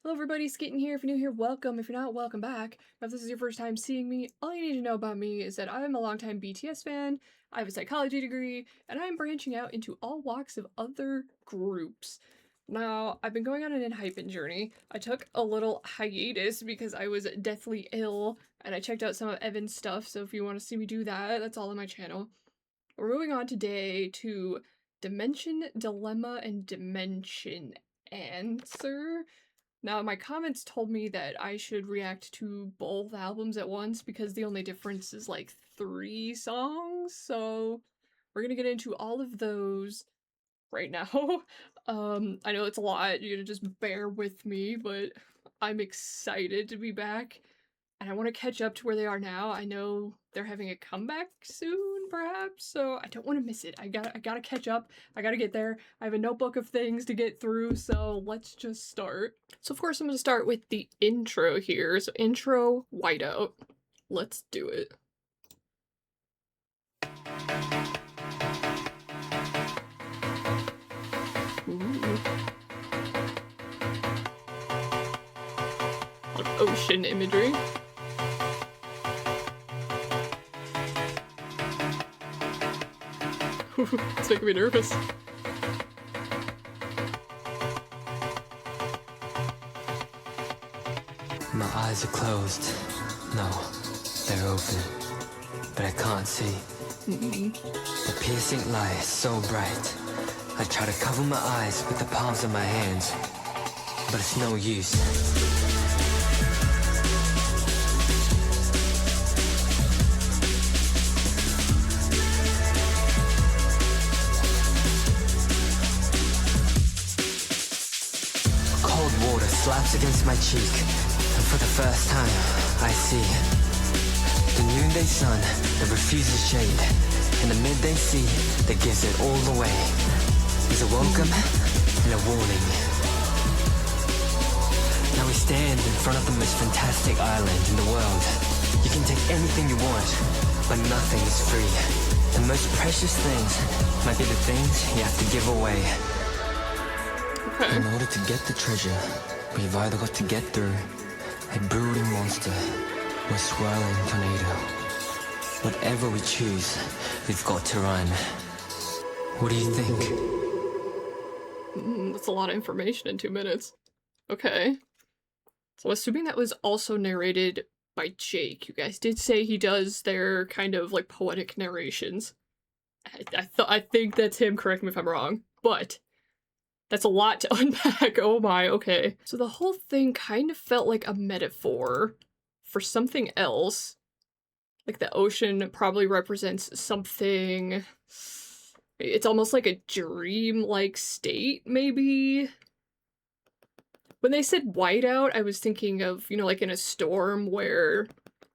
Hello everybody, Skating here. If you're new here, welcome. If you're not, welcome back. If this is your first time seeing me, all you need to know about me is that I'm a longtime BTS fan, I have a psychology degree, and I'm branching out into all walks of other groups. Now, I've been going on an Enhypen journey. I took a little hiatus because I was deathly ill, and I checked out some of Evan's stuff, so if you want to see me do that, that's all on my channel. We're moving on today to Dimension, Dilemma, and Dimension Answer. Now, my comments told me that I should react to both albums at once because the only difference is like 3 songs, so we're gonna get into all of those right now. I know it's a lot, you're gonna just bear with me, but I'm excited to be back, and I want to catch up to where they are now. I know they're having a comeback soon, perhaps, so I don't want to miss it. I gotta catch up. I gotta get there. I have a notebook of things to get through, so let's just start. So of course I'm gonna start with the intro here. So intro, whiteout. Let's do it. Ooh. Ocean imagery. It's making me nervous. My eyes are closed. No, they're open. But I can't see. The piercing light is so bright. I try to cover my eyes with the palms of my hands, but it's no use. Cold water slaps against my cheek, and for the first time, I see the noonday sun that refuses shade, and the midday sea that gives it all away. Is a welcome and a warning. Now we stand in front of the most fantastic island in the world. You can take anything you want, but nothing is free. The most precious things might be the things you have to give away. Okay. In order to get the treasure, we've either got to get through a brooding monster or a swirling tornado. Whatever we choose, we've got to run. What do you think? That's a lot of information in 2 minutes. Okay. So assuming that was also narrated by Jake. You guys did say he does their kind of like poetic narrations. I think that's him, correct me if I'm wrong, but that's a lot to unpack. Oh my, okay. So the whole thing kind of felt like a metaphor for something else. Like the ocean probably represents something. It's almost like a dream-like state, maybe? When they said whiteout, I was thinking of, you know, like in a storm where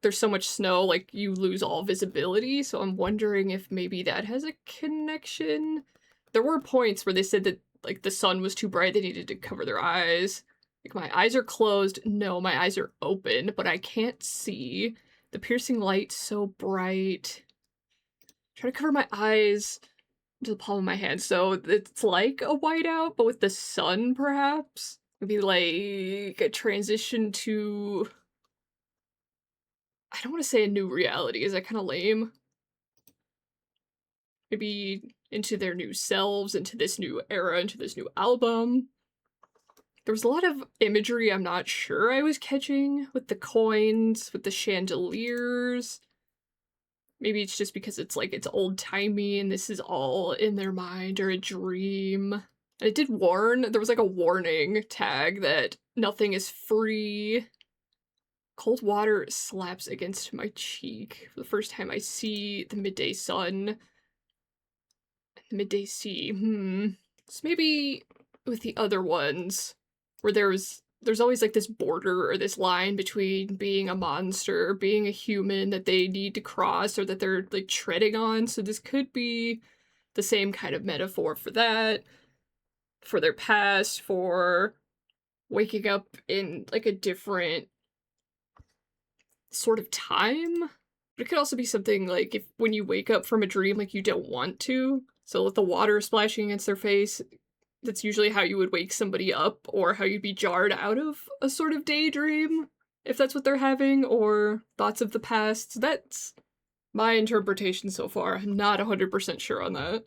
there's so much snow, like you lose all visibility, so I'm wondering if maybe that has a connection. There were points where they said that, like, the sun was too bright, they needed to cover their eyes. Like, my eyes are closed. No, my eyes are open, but I can't see. The piercing light's so bright. Try to cover my eyes to the palm of my hand, so it's like a whiteout, but with the sun, perhaps? Maybe like a transition to... I don't want to say a new reality, is that kind of lame? Maybe into their new selves, into this new era, into this new album. There was a lot of imagery I'm not sure I was catching, with the coins, with the chandeliers. Maybe it's just because it's like, it's old-timey and this is all in their mind or a dream. And it did warn, there was like a warning tag that nothing is free. Cold water slaps against my cheek. For the first time I see the midday sun. The midday sea, So maybe with the other ones, where there's always like this border or this line between being a monster, being a human that they need to cross or that they're like treading on. So this could be the same kind of metaphor for that, for their past, for waking up in like a different sort of time. But it could also be something like if when you wake up from a dream, like you don't want to. So with the water splashing against their face, That's usually how you would wake somebody up, or how you'd be jarred out of a sort of daydream, if that's what they're having, or thoughts of the past. That's my interpretation so far. I'm not 100% sure on that.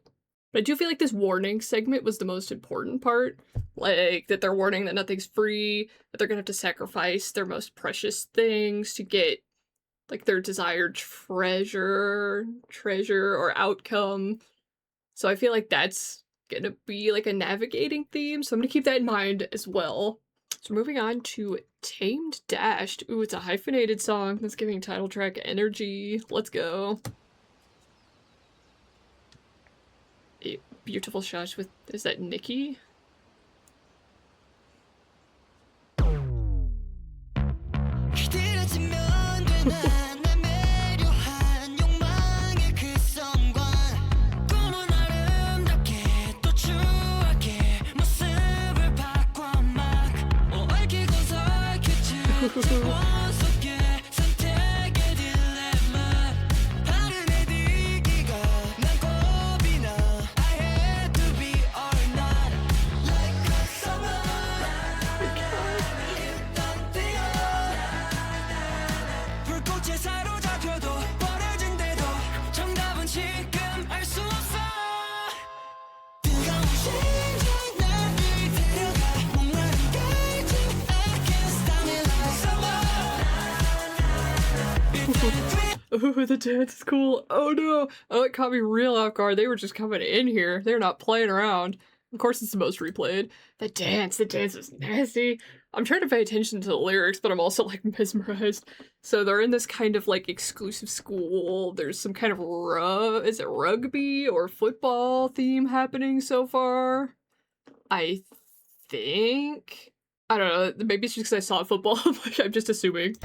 But I do feel like this warning segment was the most important part. Like, that they're warning that nothing's free, that they're gonna have to sacrifice their most precious things to get, like, their desired treasure or outcome. So I feel like that's gonna be, like, a navigating theme, so I'm gonna keep that in mind as well. So moving on to Tamed Dashed. Ooh, it's a hyphenated song that's giving title track energy. Let's go. A beautiful shots with, is that Nikki? Ooh, the dance is cool. Oh no! Oh, it caught me real off guard. They were just coming in here. They're not playing around. Of course it's the most replayed. The dance is nasty. I'm trying to pay attention to the lyrics, but I'm also, like, mesmerized. So they're in this kind of, like, exclusive school. There's some kind of is it rugby or football theme happening so far? I think? I don't know, maybe it's just because I saw football. I'm just assuming.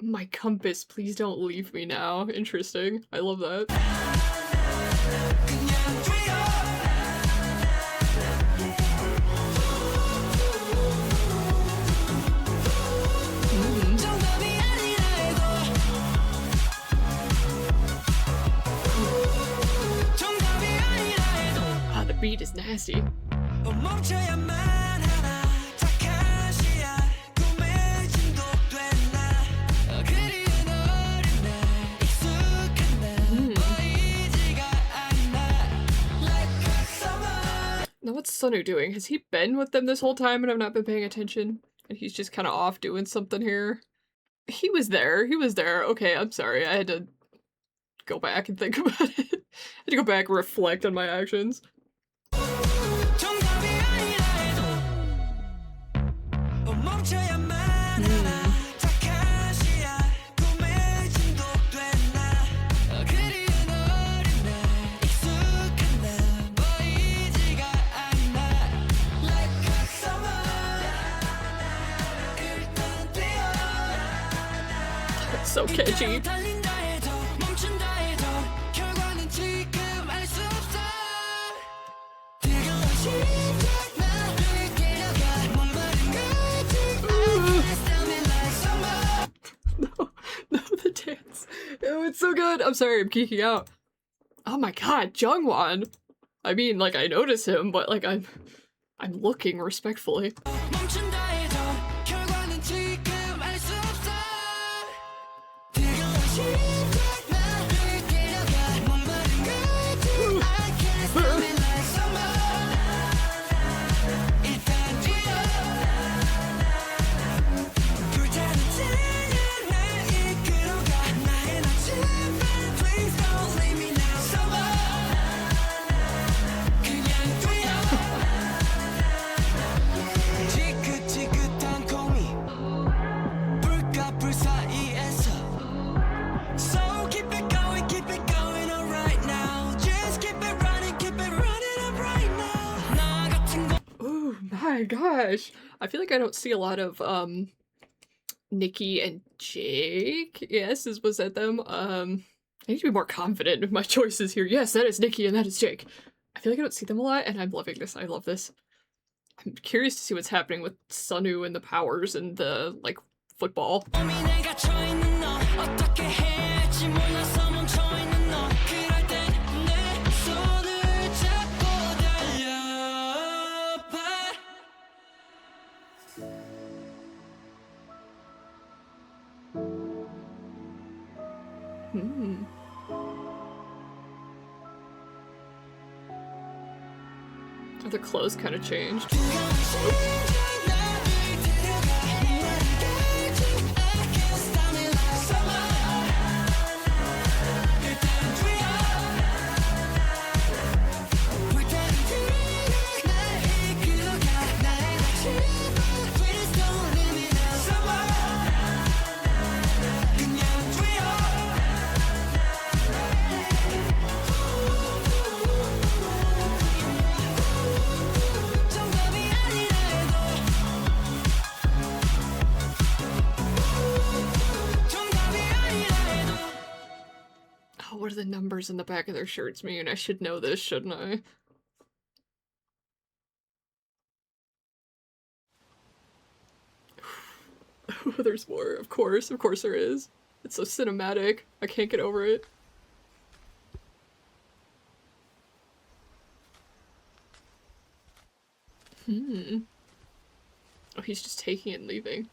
My compass, please don't leave me now. Interesting. I love that. Ah, the beat is nasty. Now what's Sunu doing? Has he been with them this whole time and I've not been paying attention? And he's just kind of off doing something here? He was there. Okay, I'm sorry. I had to go back and think about it. I had to go back and reflect on my actions. So catchy. No, the dance. Oh, it's so good. I'm sorry, I'm geeking out. Oh my god, Jungwon. I mean, like, I notice him, but, like, I'm looking respectfully. My gosh, I feel like I don't see a lot of Nikki and Jake. Yes, this was at them. I need to be more confident in my choices here. Yes, that is Nikki and that is Jake. I feel like I don't see them a lot, and I'm loving this. I love this. I'm curious to see what's happening with Sunu and the powers and the, like, football. Their clothes kind of changed. What do the numbers in the back of their shirts mean? I should know this, shouldn't I? There's more, of course there is. It's so cinematic. I can't get over it. Oh, he's just taking it and leaving.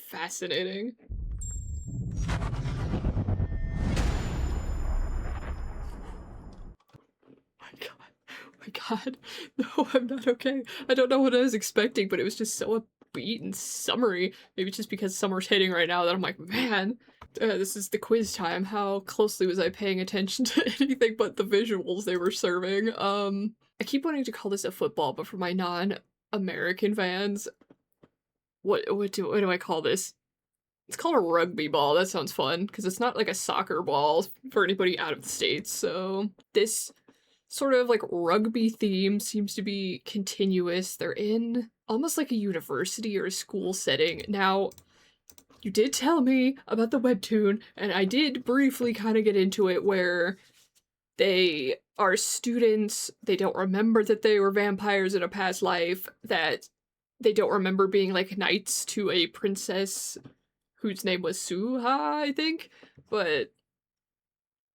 Fascinating. My god. No, I'm not okay. I don't know what I was expecting, but it was just so upbeat and summery. Maybe it's just because summer's hitting right now that I'm like, man, this is the quiz time. How closely was I paying attention to anything but the visuals they were serving? I keep wanting to call this a football, but for my non-American fans, what do I call this? It's called a rugby ball. That sounds fun, because it's not like a soccer ball for anybody out of the States, so this sort of like rugby theme seems to be continuous. They're in almost like a university or a school setting. Now, you did tell me about the webtoon, and I did briefly kind of get into it, where they are students, they don't remember that they were vampires in a past life, that they don't remember being like knights to a princess whose name was Suha, I think, but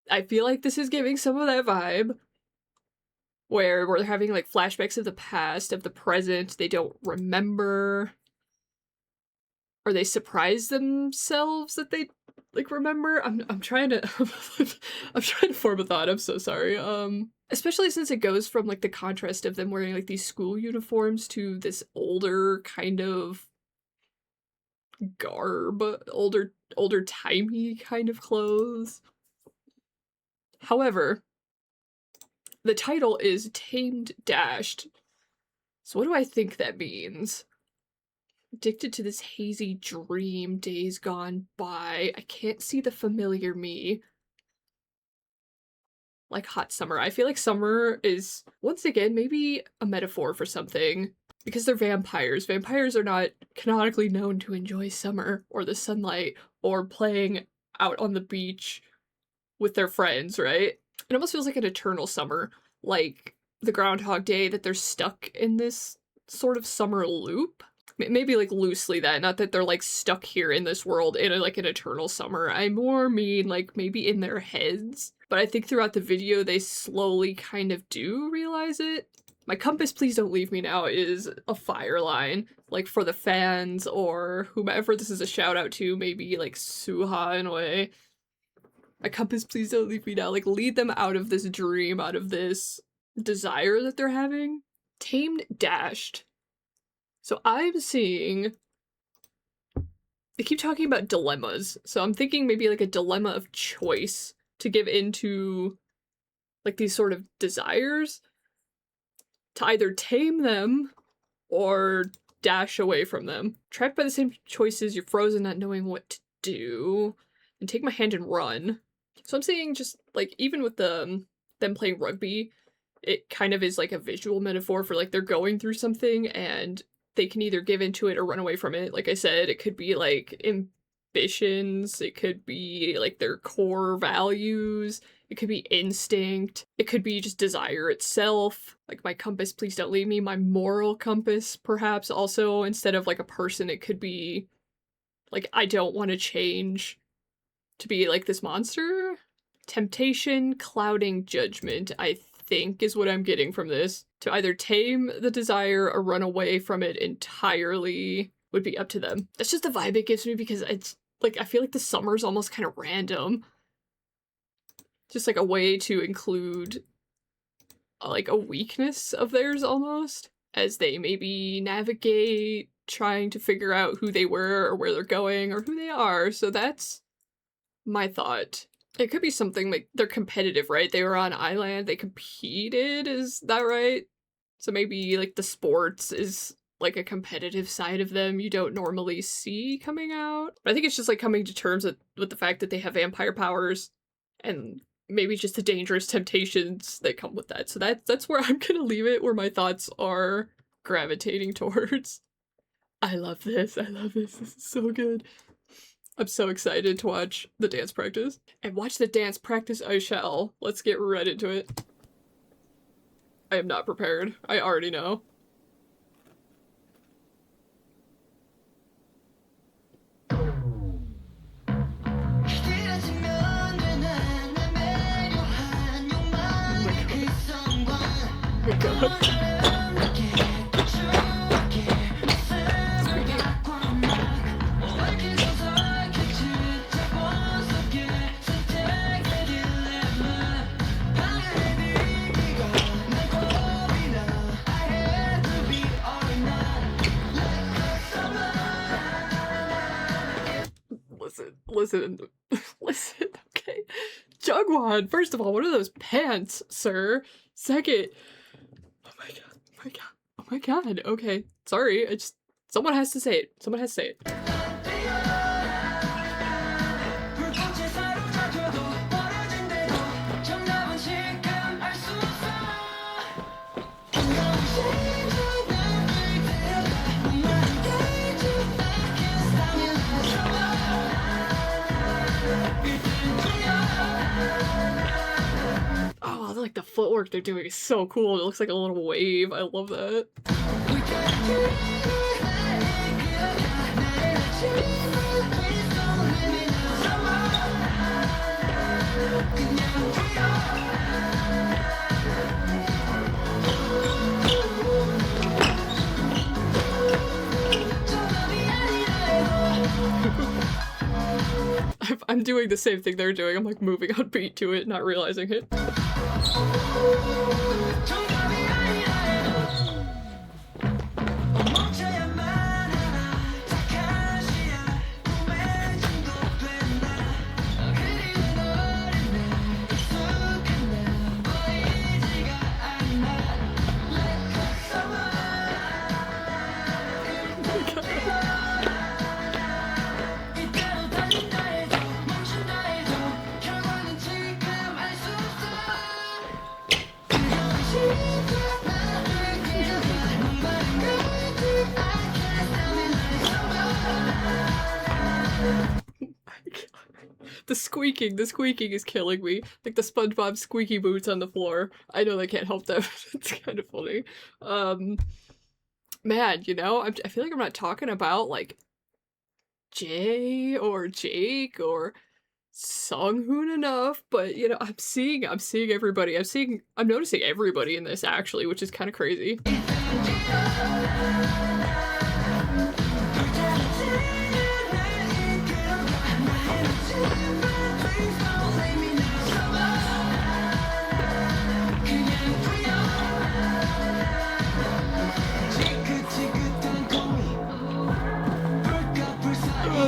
I feel like this is giving some of that vibe, where we're having like flashbacks of the past, of the present, they don't remember. Or they surprise themselves that they like remember. I'm trying to I'm trying to form a thought. I'm so sorry. Especially since it goes from like the contrast of them wearing like these school uniforms to this older kind of garb, older timey kind of clothes. However, the title is Tamed Dashed. So what do I think that means? Addicted to this hazy dream, days gone by. I can't see the familiar me. Like hot summer. I feel like summer is, once again, maybe a metaphor for something. Because they're vampires. Vampires are not canonically known to enjoy summer, or the sunlight, or playing out on the beach with their friends, right? It almost feels like an eternal summer. Like the Groundhog Day, that they're stuck in this sort of summer loop. Maybe like loosely that, not that they're like stuck here in this world in like an eternal summer. I more mean like maybe in their heads. But I think throughout the video they slowly kind of do realize it. My compass, please don't leave me now, is a fire line. Like for the fans or whomever this is a shout out to, maybe like Suha in a way. My compass, please don't leave me now. Like lead them out of this dream, out of this desire that they're having. Tamed Dashed. So I'm seeing, they keep talking about dilemmas, so I'm thinking maybe like a dilemma of choice to give into like these sort of desires, to either tame them or dash away from them. Trapped by the same choices, you're frozen not knowing what to do, and take my hand and run. So I'm seeing just like, even with them playing rugby, it kind of is like a visual metaphor for like they're going through something and they can either give into it or run away from it. Like I said, it could be like ambitions, it could be like their core values, it could be instinct, it could be just desire itself. Like my compass, please don't leave me. My moral compass, perhaps also, instead of like a person, it could be like, I don't want to change to be like this monster. Temptation, clouding judgment, I think is what I'm getting from this. To either tame the desire or run away from it entirely would be up to them. That's just the vibe it gives me, because it's like, I feel like the summer's almost kind of random. Just like a way to include like a weakness of theirs almost, as they maybe navigate trying to figure out who they were or where they're going or who they are. So that's my thought. It could be something like they're competitive, right? They were on island, they competed, is that right? So maybe like the sports is like a competitive side of them you don't normally see coming out. But I think it's just like coming to terms with the fact that they have vampire powers and maybe just the dangerous temptations that come with that. So that's where I'm gonna leave it, where my thoughts are gravitating towards. I love this. I love this. This is so good. I'm so excited to watch the dance practice. And watch the dance practice I shall. Let's get right into it. I am not prepared. I already know. Oh my god. Listen, okay. Jugwad, first of all, what are those pants, sir? Second, oh my god, oh my god, okay. Sorry, someone has to say it. Someone has to say it. Like the footwork they're doing is so cool. It looks like a little wave. I love that. I'm doing the same thing they're doing. I'm like moving on beat to it, not realizing it. The squeaking is killing me. Like the SpongeBob squeaky boots on the floor. I know they can't help that, but it's kind of funny. Man, you know, I feel like I'm not talking about like Jay or Jake or Sunghoon enough, but you know, I'm seeing everybody. I'm noticing everybody in this actually, which is kind of crazy.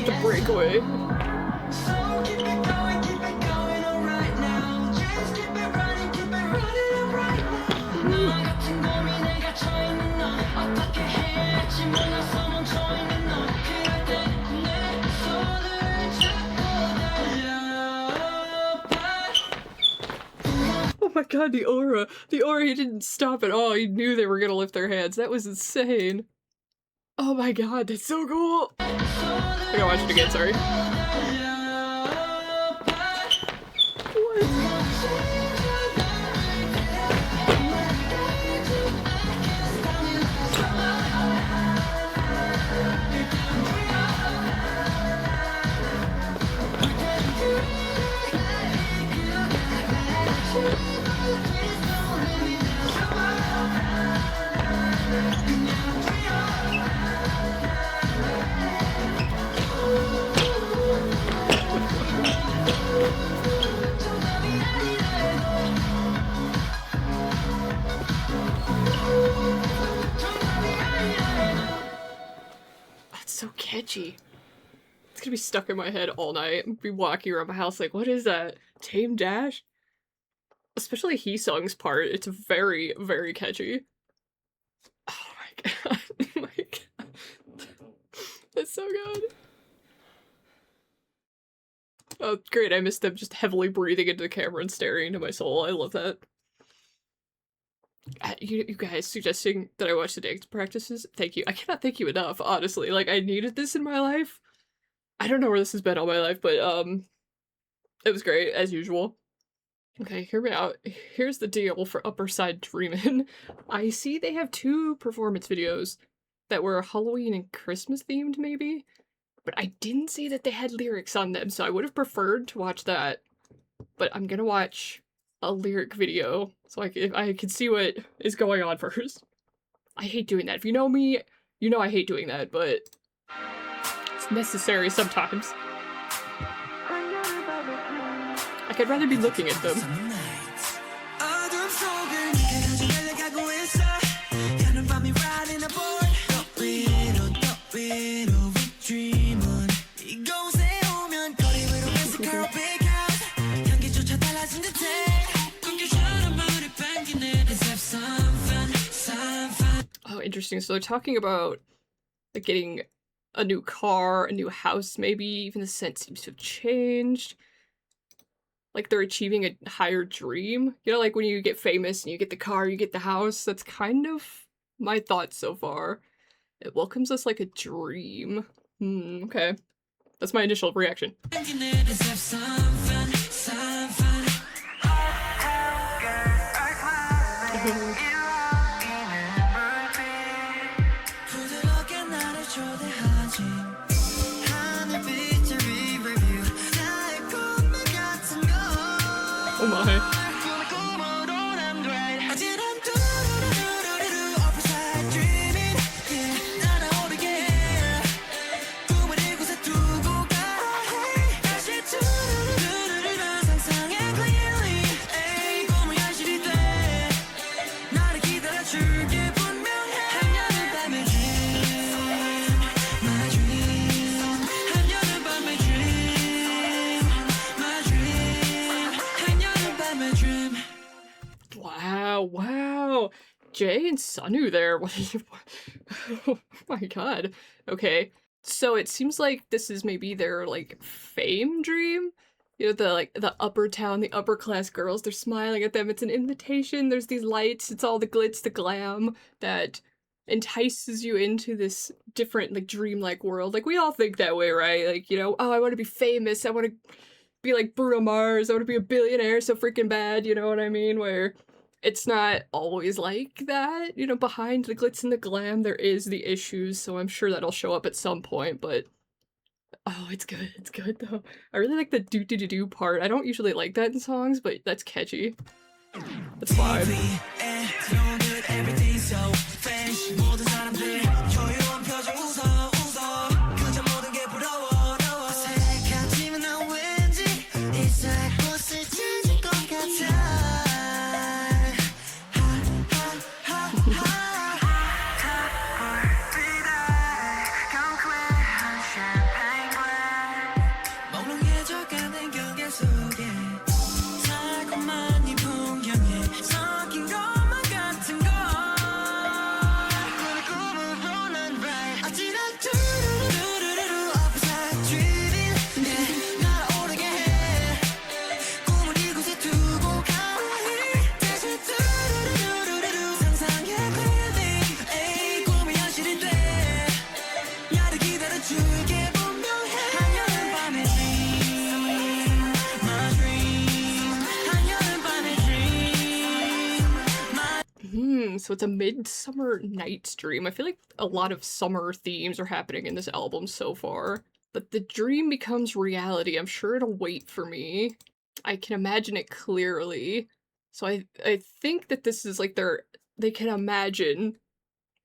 The breakaway. Oh my god, the aura. The aura, he didn't stop at all. He knew they were gonna lift their hands. That was insane. Oh my god, that's so cool. I gotta watch it again, sorry. That's so catchy. It's gonna be stuck in my head all night. I'll be walking around my house like, what is that? Tame Dash? Especially Heesung's part, it's very, very catchy. Oh my god. Oh my god. That's so good. Oh, great, I missed them just heavily breathing into the camera and staring into my soul. I love that. You guys suggesting that I watch the dance practices? Thank you. I cannot thank you enough, honestly. Like, I needed this in my life. I don't know where this has been all my life, but, it was great, as usual. Okay, hear me out. Here's the deal for Upper Side Dreamin'. I see they have 2 performance videos that were Halloween and Christmas themed, maybe? But I didn't see that they had lyrics on them, so I would have preferred to watch that. But I'm gonna watch a lyric video, so I can see what is going on first. I hate doing that. If you know me, you know I hate doing that, but it's necessary sometimes. Like, I'd rather be looking at them. Oh, interesting. So they're talking about like getting a new car, a new house, maybe even the scent seems to have changed. Like they're achieving a higher dream. You know, like when you get famous and you get the car, you get the house. That's kind of my thoughts so far. It welcomes us like a dream. Okay. That's my initial reaction. Oh my. Wow. Jay and Sunu there. Oh my god. Okay. So it seems like this is maybe their like fame dream. You know, the upper town, the upper class girls, they're smiling at them. It's an invitation. There's these lights. It's all the glitz, the glam that entices you into this different like dreamlike world. Like we all think that way, right? Like, you know, oh, I want to be famous. I want to be like Bruno Mars. I want to be a billionaire so freaking bad, you know what I mean? Where it's not always like that, you know, behind the glitz and the glam, there is the issues, so I'm sure that'll show up at some point, but oh, it's good though. I really like the do-do-do-do part. I don't usually like that in songs, but that's catchy. That's fine. so it's a Midsummer Night's Dream. I feel like a lot of summer themes are happening in this album so far. But the dream becomes reality. I'm sure it'll wait for me. I can imagine it clearly. So I think that this is like they can imagine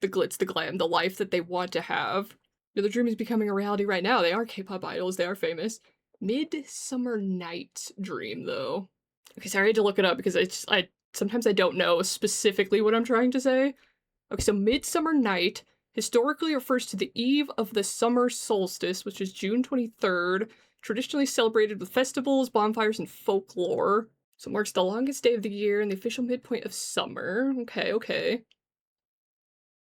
the glitz, the glam, the life that they want to have. You know, the dream is becoming a reality right now. They are K-pop idols. They are famous. Midsummer Night's Dream, though. Okay, sorry, I had to look it up because I sometimes I don't know specifically what I'm trying to say. Okay, so Midsummer Night historically refers to the eve of the summer solstice, which is June 23rd, traditionally celebrated with festivals, bonfires, and folklore. So it marks the longest day of the year and the official midpoint of summer. Okay.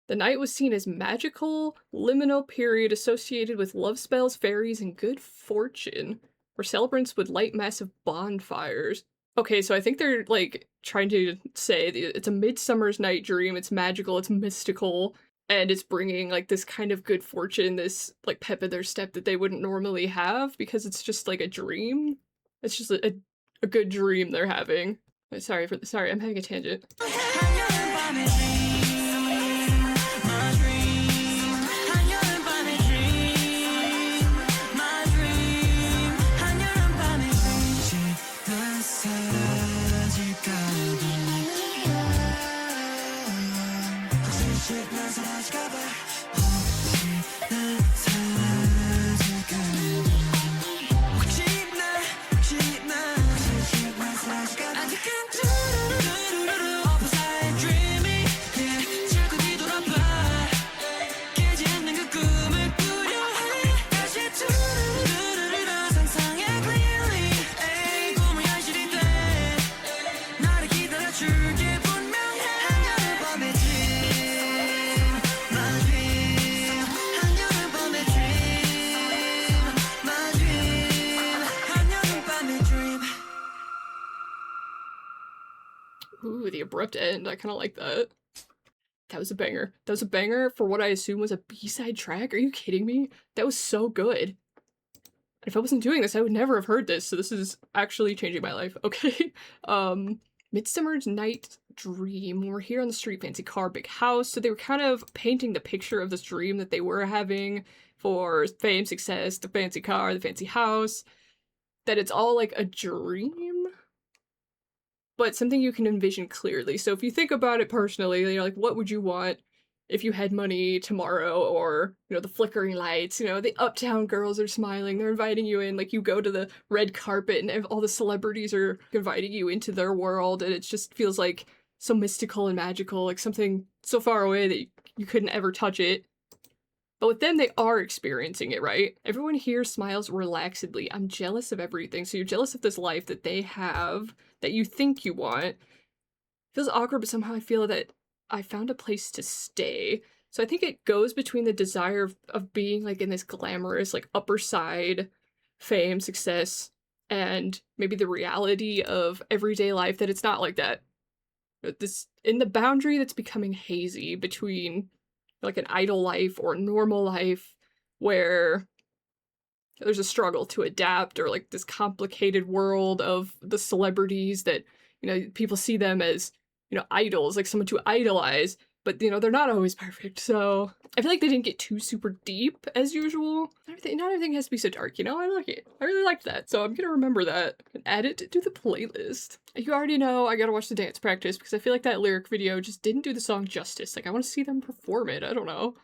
The night was seen as magical, liminal period associated with love spells, fairies, and good fortune, where celebrants would light massive bonfires. Okay, so I think they're, like, trying to say it's a midsummer's night dream, it's magical, it's mystical, and it's bringing, like, this kind of good fortune, this, like, pep in their step that they wouldn't normally have, because it's just, like, a dream. It's just a good dream they're having. Sorry, I'm having a tangent. Ooh, the abrupt end. I kind of like that. That was a banger. That was a banger for what I assume was a B-side track. Are you kidding me? That was so good. If I wasn't doing this, I would never have heard this, so this is actually changing my life. Okay. Midsummer's Night Dream. We're here on the street, fancy car, big house. So they were kind of painting the picture of this dream that they were having for fame, success, the fancy car, the fancy house. That it's all like a dream, but something you can envision clearly. So if you think about it personally, you're like, what would you want if you had money tomorrow? Or, you know, the flickering lights, you know, the uptown girls are smiling, they're inviting you in, like you go to the red carpet and all the celebrities are inviting you into their world, and it just feels like so mystical and magical, like something so far away that you couldn't ever touch it. But with them, they are experiencing it, right? Everyone here smiles relaxedly. I'm jealous of everything. So you're jealous of this life that they have, that you think you want. It feels awkward, but somehow I feel that I found a place to stay. So I think it goes between the desire of being like in this glamorous, like upper side fame, success, and maybe the reality of everyday life that it's not like that. This, in the boundary that's becoming hazy between like an idol life or a normal life where there's a struggle to adapt, or like this complicated world of the celebrities that, you know, people see them as, you know, idols, like someone to idolize, but, you know, they're not always perfect. So I feel like they didn't get too super deep as usual. Not everything has to be so dark, you know? I like it. I really liked that. So I'm gonna remember that and add it to the playlist. You already know I gotta watch the dance practice because I feel like that lyric video just didn't do the song justice. Like, I want to see them perform it. I don't know.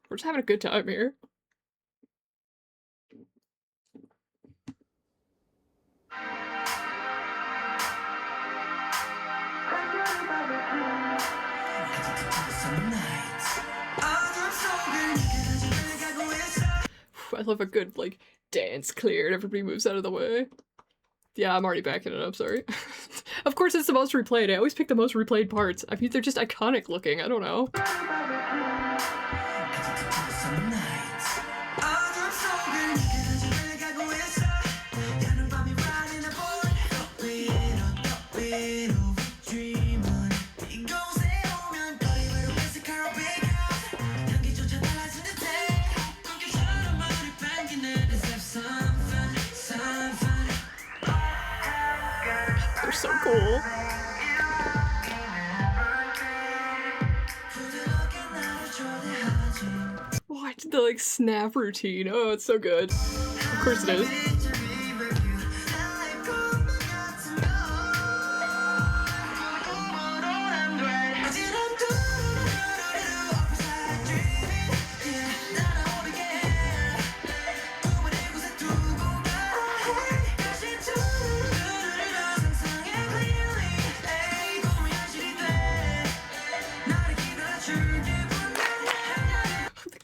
We're just having a good time here. I love a good, like, dance clear and everybody moves out of the way. Yeah, I'm already backing it up, sorry. Of course it's the most replayed. I always pick the most replayed parts. I mean, they're just iconic looking, I don't know. They're so cool. like snap routine. Oh, it's so good. Of course it is.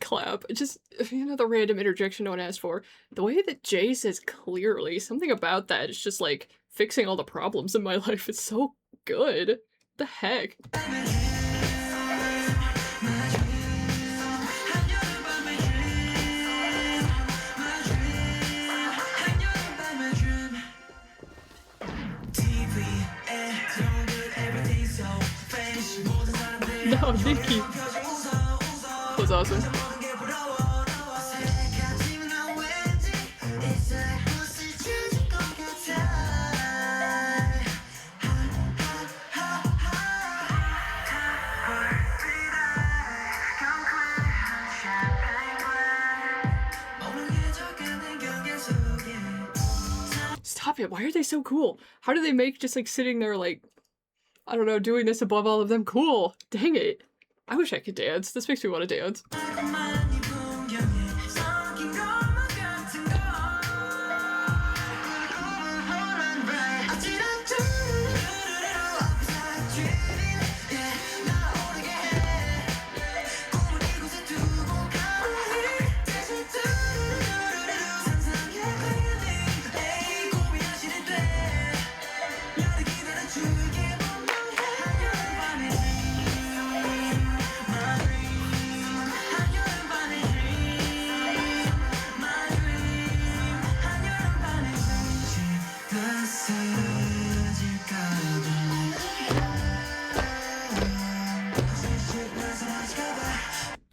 Clap. Just, you know, the random interjection no one asked for. The way that Jay says clearly, something about that is just like fixing all the problems in my life. It's so good. The heck? No, Nikki was awesome. Stop it, why are they so cool? How do they make just like sitting there like, I don't know, doing this above all of them cool? Dang it. I wish I could dance. This makes me want to dance.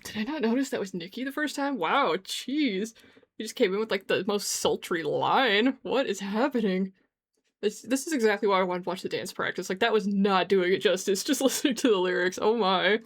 Did I not notice that was Nikki the first time? Wow, jeez. He just came in with like the most sultry line. What is happening? This is exactly why I wanted to watch the dance practice. Like, that was not doing it justice, just listening to the lyrics. Oh my.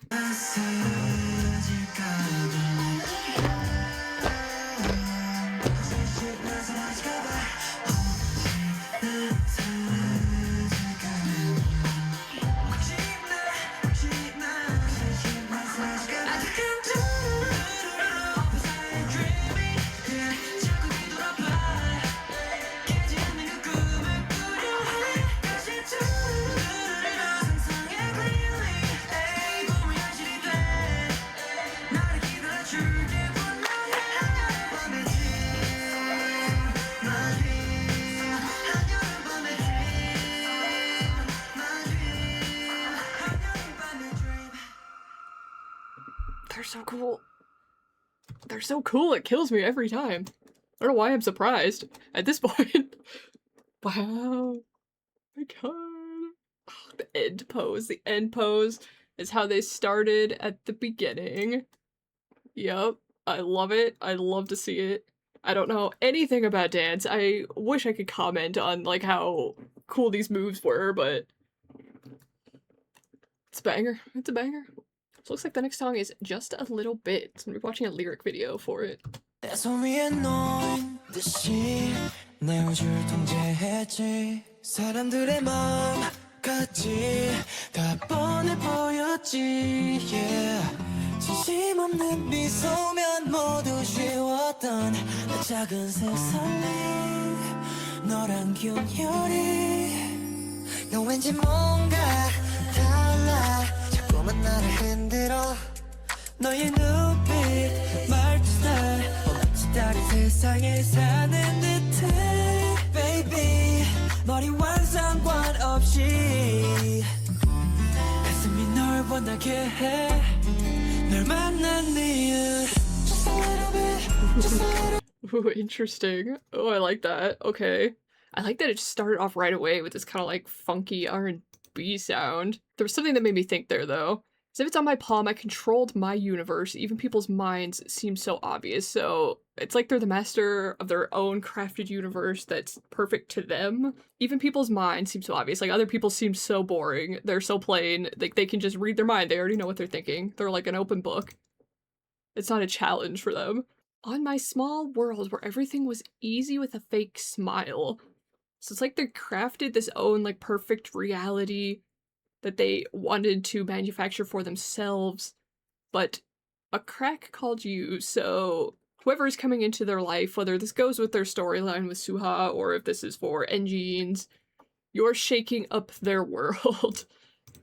They're so cool. They're so cool, it kills me every time. I don't know why I'm surprised at this point. Wow. My god. Oh, the end pose. The end pose is how they started at the beginning. Yup. I love it. I love to see it. I don't know anything about dance. I wish I could comment on like how cool these moves were, but it's a banger. It's a banger. So it looks like the next song is Just a Little Bit. So I'm gonna be watching a lyric video for it. 사람들의 마음까지 다 뻔해 보였지 yeah. 진심 없는 미소면 모두 쉬웠던 내 작은 세상에 너란 균열이 너 왠지 뭔가 달라 자꾸만 나를 흔들어 너의 눈빛 말투 스타일 마치 다른 세상에 사는 듯해 baby 머리와 상관없이 가슴이 널 원하게 해 널 만난 이유 Just a little bit Just a little Ooh, interesting. Oh, I like that. Okay. I like that it just started off right away with this kind of like funky R&B sound. There was something that made me think there though. As if it's on my palm, I controlled my universe. Even people's minds seem so obvious. So it's like they're the master of their own crafted universe that's perfect to them. Even people's minds seem so obvious. Like other people seem so boring. They're so plain. Like they can just read their mind. They already know what they're thinking. They're like an open book. It's not a challenge for them. On my small world where everything was easy with a fake smile. So it's like they crafted this own like perfect reality that they wanted to manufacture for themselves, but a crack called you, so whoever is coming into their life, whether this goes with their storyline with Suha or if this is for engines, you're shaking up their world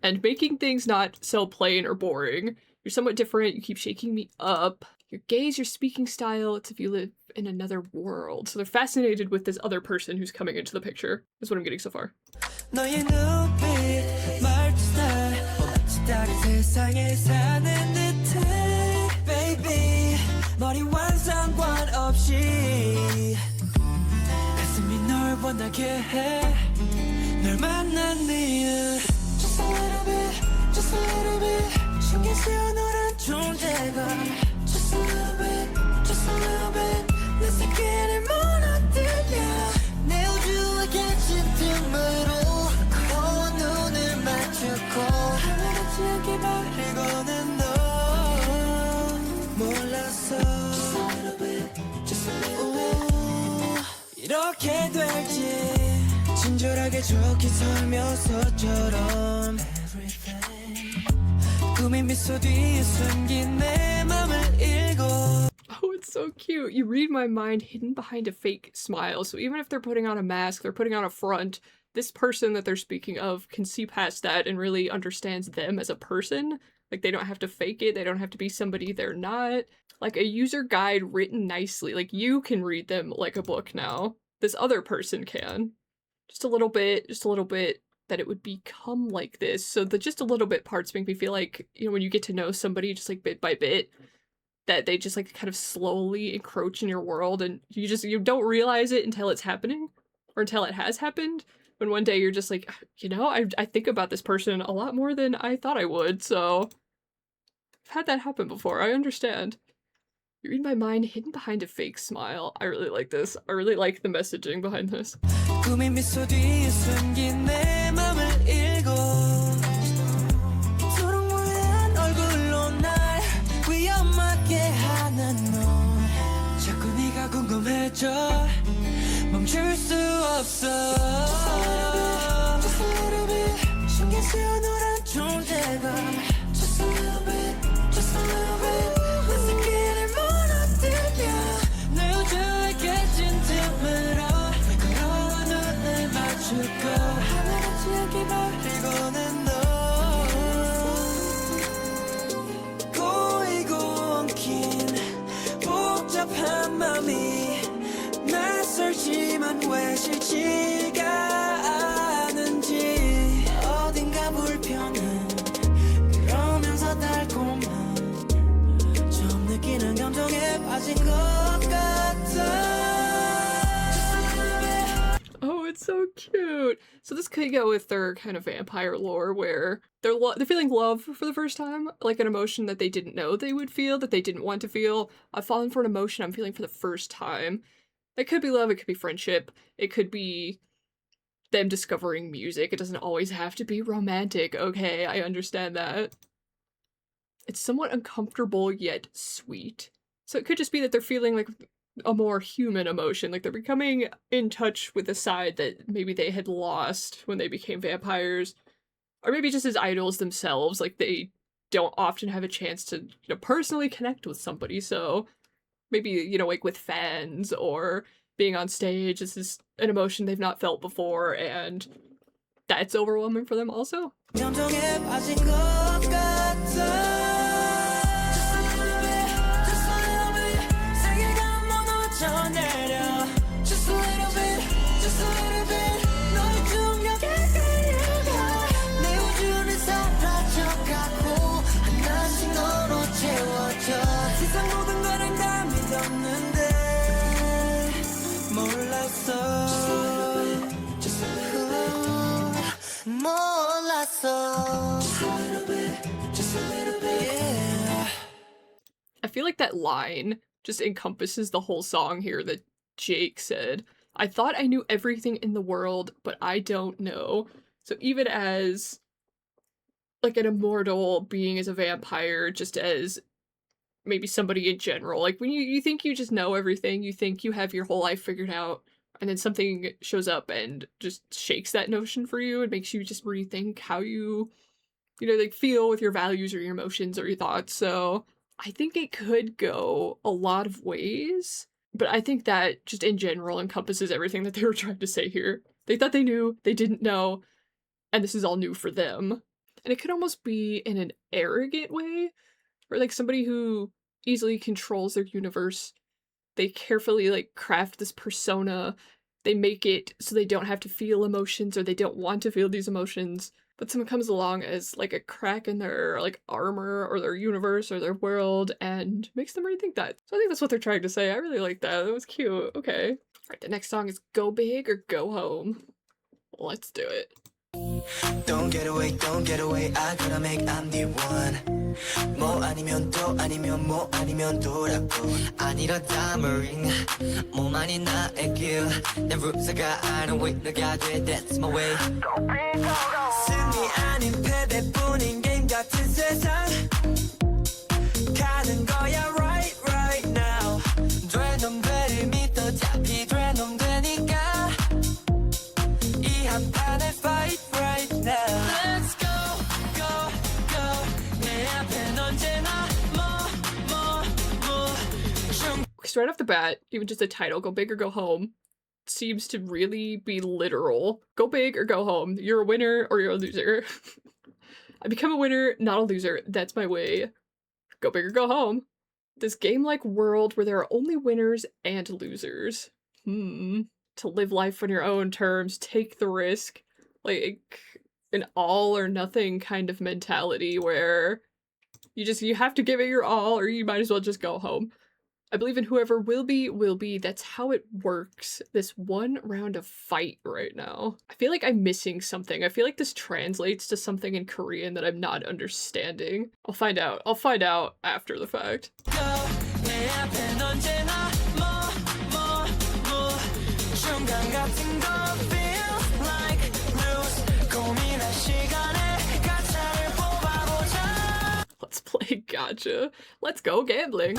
and making things not so plain or boring. You're somewhat different, you keep shaking me up. Your gaze, your speaking style, it's if you live in another world. So they're fascinated with this other person who's coming into the picture, is what I'm getting so far. 너의 눈빛 말투 스타일 다른 세상에 사는 듯해 baby 머리와 상관없이 가슴이 널 원하게 해널 만난 이유 Just a little bit, just a little bit 신경 쓰여 너란 존재가 Just a little bit, just a little bit 내 세계를 무너뜨려 내 우주에 갇힌 틈으로 너와 눈을 맞추고 하늘같이 않게 바라보는 너 몰랐어 Just a little bit, just a little bit 이렇게 될지 친절하게 적힌 설명서처럼 꿈의 미소 뒤에 숨긴 내 맘을 읽어 Oh, it's so cute. You read my mind hidden behind a fake smile. So even if they're putting on a mask, they're putting on a front, this person that they're speaking of can see past that and really understands them as a person. Like, they don't have to fake it. They don't have to be somebody they're not. Like, a user guide written nicely. Like, you can read them like a book now. This other person can. Just a little bit, that it would become like this. So the just a little bit parts make me feel like, you know, when you get to know somebody just like bit by bit, that they just like kind of slowly encroach in your world and you don't realize it until it's happening or until it has happened. When one day you're just like, you know, I think about this person a lot more than I thought I would, so I've had that happen before. I understand. You read my mind hidden behind a fake smile. I really like this. I really like the messaging behind this. 꿈의 미소 뒤에 숨긴 내 맘을 읽어 초록무한 얼굴로 날 위험하게 하는 너 자꾸 네가 궁금해져 멈출 수 없어 Just a little bit 신경 쓰여 너란 존재가 Just a little bit Just a little bit 내 세계를 무너뜨려 내 우주에 갇힌 틈으로 걸어와 눈을 맞추고 하늘같이 않게 바라보는 너 꼬이고 엉킨 복잡한 맘이 낯설지만 왜 싫지가 않은지 어딘가 불편한 그러면서 달콤한 처음 느끼는 감정에 빠진 것 같아 Oh, it's so cute. So this could go with their kind of vampire lore where they're feeling love for the first time, like an emotion that they didn't know they would feel, that they didn't want to feel. I've fallen for an emotion I'm feeling for the first time. It could be love, it could be friendship, it could be them discovering music. It doesn't always have to be romantic, okay? I understand that. It's somewhat uncomfortable yet sweet. So it could just be that they're feeling like a more human emotion, like they're becoming in touch with a side that maybe they had lost when they became vampires, or maybe just as idols themselves, like they don't often have a chance to, you know, personally connect with somebody, so maybe, you know, like with fans or being on stage, this is an emotion they've not felt before, and that's overwhelming for them also. 감정에 빠진 것 같아 Just a little bit, just a little bit 너의 중력에 끌려가 내 우주는 사라져가고 하나씩 너로 채워져 세상 모든 거랑 다 믿었는데 몰랐어 Just a little bit, 몰랐어 Just a little bit, just a little bit, yeah I feel like that line just encompasses the whole song here that Jake said. I thought I knew everything in the world, but I don't know. So even as like an immortal being as a vampire, just as maybe somebody in general. Like when you think you just know everything, you think you have your whole life figured out, and then something shows up and just shakes that notion for you. It makes you just rethink how you like feel with your values or your emotions or your thoughts. So I think it could go a lot of ways, but I think that just in general encompasses everything that they were trying to say here. They thought they knew, they didn't know, and this is all new for them. And it could almost be in an arrogant way, or like somebody who easily controls their universe. They carefully like craft this persona. They make it so they don't have to feel emotions, or they don't want to feel these emotions. But someone comes along as like a crack in their like armor or their universe or their world and makes them rethink that. So I think that's what they're trying to say. I really like that. That was cute. Okay. Alright, the next song is Go Big or Go Home. Let's do it. Don't get away, I gotta make I'm the one 뭐 아니면 또 아니면 뭐 아니면 또라고 아니라 다머링 몸 아닌 나의 길내 룰사가 아는 위너가 돼 That's my way 승리 아닌 패배뿐인 게임 같은 세상 가는 거야 right now 되는 배를 믿어 잡히 되는 되니까 이 한판에 fight right now Let's go 내 앞엔 언제나 Because right off the bat, even just the title, Go Big or Go Home, seems to really be literal. Go big or go home. You're a winner or you're a loser. I become a winner, not a loser. That's my way. Go big or go home. This game-like world where there are only winners and losers. To live life on your own terms, take the risk. Like an all or nothing kind of mentality where you have to give it your all or you might as well just go home. I believe in whoever will be. That's how it works. This one round of fight right now. I feel like I'm missing something. I feel like this translates to something in Korean that I'm not understanding. I'll find out. I'll find out after the fact. Let's play Gotcha. Let's go gambling.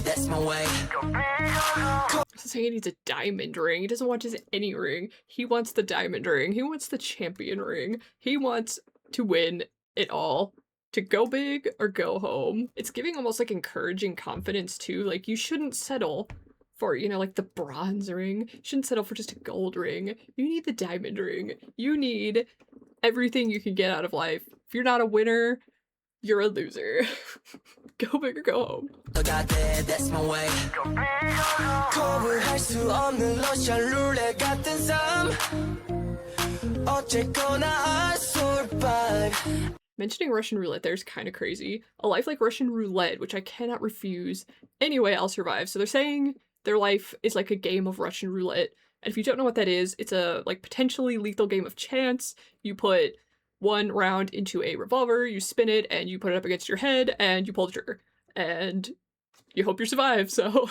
That's my way. Saying he needs a diamond ring. He doesn't want just any ring. He wants the diamond ring. He wants the champion ring. He wants to win it all. To go big or go home. It's giving almost like encouraging confidence too. Like you shouldn't settle for, like the bronze ring. You shouldn't settle for just a gold ring. You need the diamond ring. You need everything you can get out of life. If you're not a winner, you're a loser. Go big or go home. That's my way. 거부할 수 없는 러시안 룰렛 같은 삶. 어쨌거나 I survive. Mentioning Russian roulette there is kind of crazy. A life like Russian roulette, which I cannot refuse. Anyway, I'll survive. So they're saying their life is like a game of Russian roulette. And if you don't know what that is, it's a like potentially lethal game of chance. You put one round into a revolver, you spin it, and you put it up against your head, and you pull the trigger. And you hope you survive, so...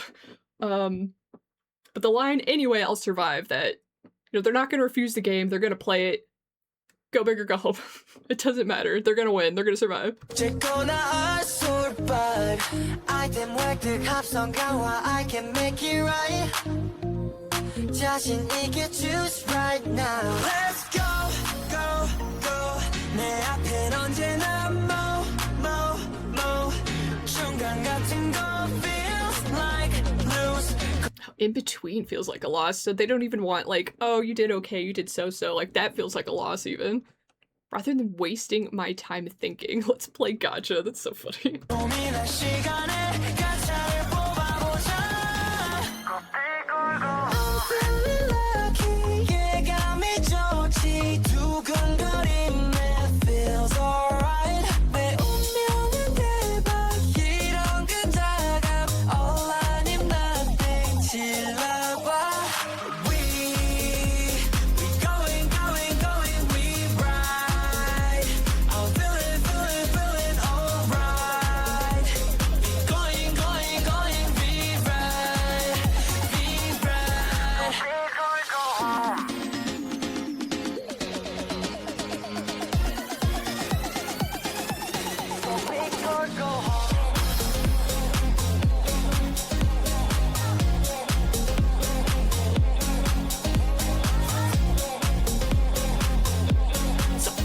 But the line, anyway, I'll survive, that, they're not going to refuse the game, they're going to play it. Go big or go home. It doesn't matter. They're going to win. They're going to survive. I can make it right. 자신 있게 choose right now. Let's go. 내 앞엔 언제나 중간 같은 거 feels like lose. In between feels like a loss, so they don't even want like, oh, you did okay, you did so-so. Like that feels like a loss even. Rather than wasting my time thinking, let's play gacha. That's so funny.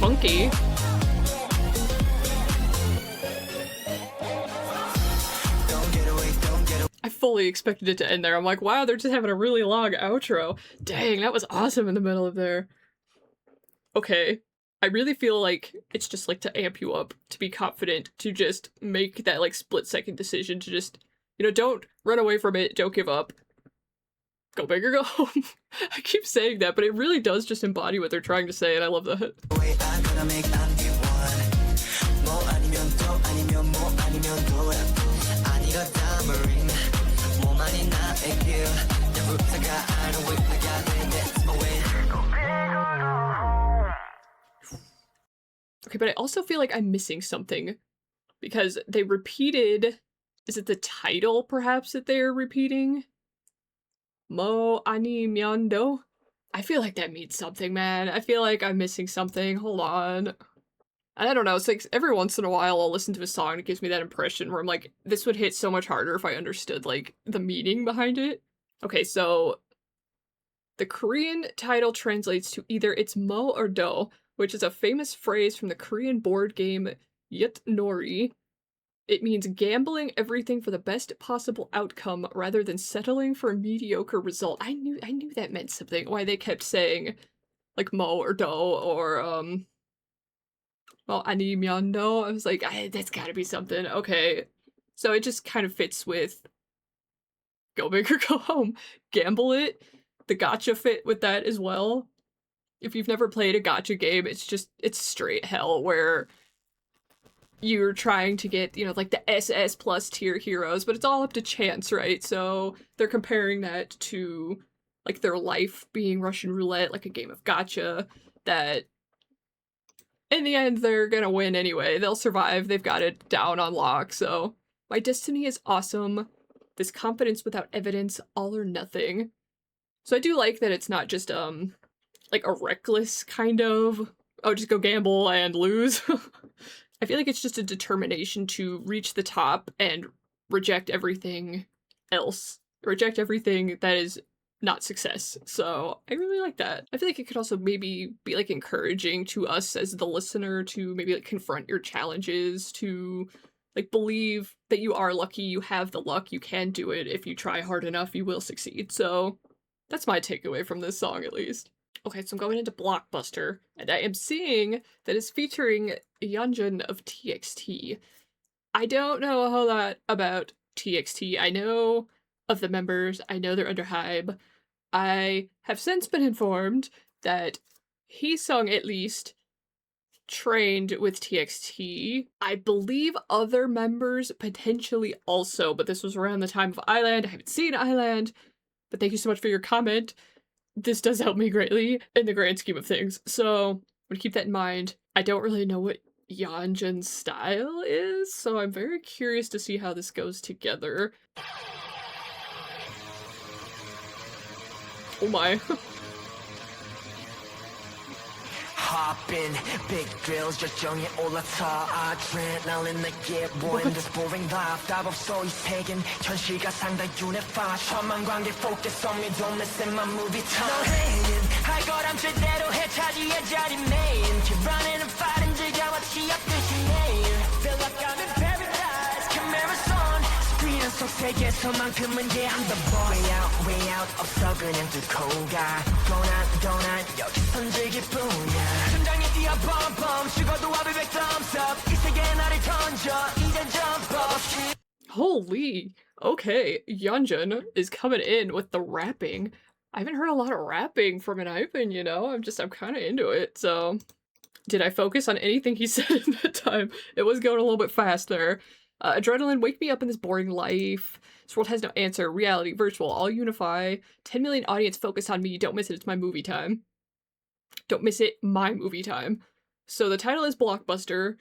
Funky. I fully expected it to end there. I'm like, wow, they're just having a really long outro. Dang, that was awesome in the middle of there. Okay. I really feel like it's just like to amp you up, to be confident, to just make that like split-second decision to just, you know, don't run away from it, don't give up. Go big or go home. I keep saying that, but it really does just embody what they're trying to say, and I love that. Okay, but I also feel like I'm missing something, because they repeated, is it the title perhaps that they're repeating? Mo 아니면 do? I feel like that means something, man. I feel like I'm missing something. Hold on. And I don't know, it's like every once in a while I'll listen to a song and it gives me that impression where I'm like, this would hit so much harder if I understood like the meaning behind it. Okay, so the Korean title translates to either it's mo or do, which is a famous phrase from the Korean board game Yutnori. It means gambling everything for the best possible outcome rather than settling for a mediocre result. I knew that meant something. Why they kept saying like mo or do or well, 아니면 do. I was like, that's gotta be something. Okay. So it just kind of fits with go big or go home. Gamble it. The gacha fit with that as well. If you've never played a gacha game, it's straight hell where you're trying to get, you know, like the SS plus tier heroes, but it's all up to chance, right? So they're comparing that to like their life being Russian roulette, like a game of gacha, that in the end they're gonna win anyway. They'll survive, they've got it down on lock. So my destiny is awesome. This confidence without evidence, all or nothing. So I do like that it's not just like a reckless kind of, oh, just go gamble and lose. I feel like it's just a determination to reach the top and reject everything else. Reject everything that is not success. So I really like that. I feel like it could also maybe be like encouraging to us as the listener to maybe like confront your challenges, to like believe that you are lucky, you have the luck, you can do it. If you try hard enough, you will succeed. So that's my takeaway from this song, at least. Okay, so I'm going into Blockbuster, and I am seeing that it's featuring Yeonjun of TXT. I don't know a whole lot about TXT. I know of the members, I know they're under Hybe. I have since been informed that Heesung, at least, trained with TXT. I believe other members potentially also, but this was around the time of Island. I haven't seen Island, but thank you so much for your comment. This does help me greatly in the grand scheme of things, so I'm gonna keep that in mind. I don't really know what Yeonjun's style is, so I'm very curious to see how this goes together. Oh my. Hop in, big thrills, 열정이 올라타 adrenaline 내게 보인 this boring life 답 없어 이 세계는 현실과 상당히 unify 천만 관객 focus on me, don't miss in my movie time 너희는 할 거람 제대로 해 차지해 자리 main keep running and fighting 즐겨와 취업듯이 매일 feel like I'm in paradise cameras on screen 속 세계에서만큼은 yeah I'm the boss way out 없어 그냥 뚫고 가 고난 여기선 즐길뿐이야 천장에 뛰어 범범 죽어도 I'll be back thumbs up 이 세계에 나를 던져 이젠 jump up Holy, okay, Yeonjun is coming in with the rapping. I haven't heard a lot of rapping from Enhypen, you know? I'm kind of into it, so... Did I focus on anything he said in that time? It was going a little bit fast there. Adrenaline, wake me up in this boring life. This world has no answer. Reality, virtual, all unify. 10 million audience focus on me. Don't miss it, it's my movie time. Don't miss it, my movie time. So the title is Blockbuster.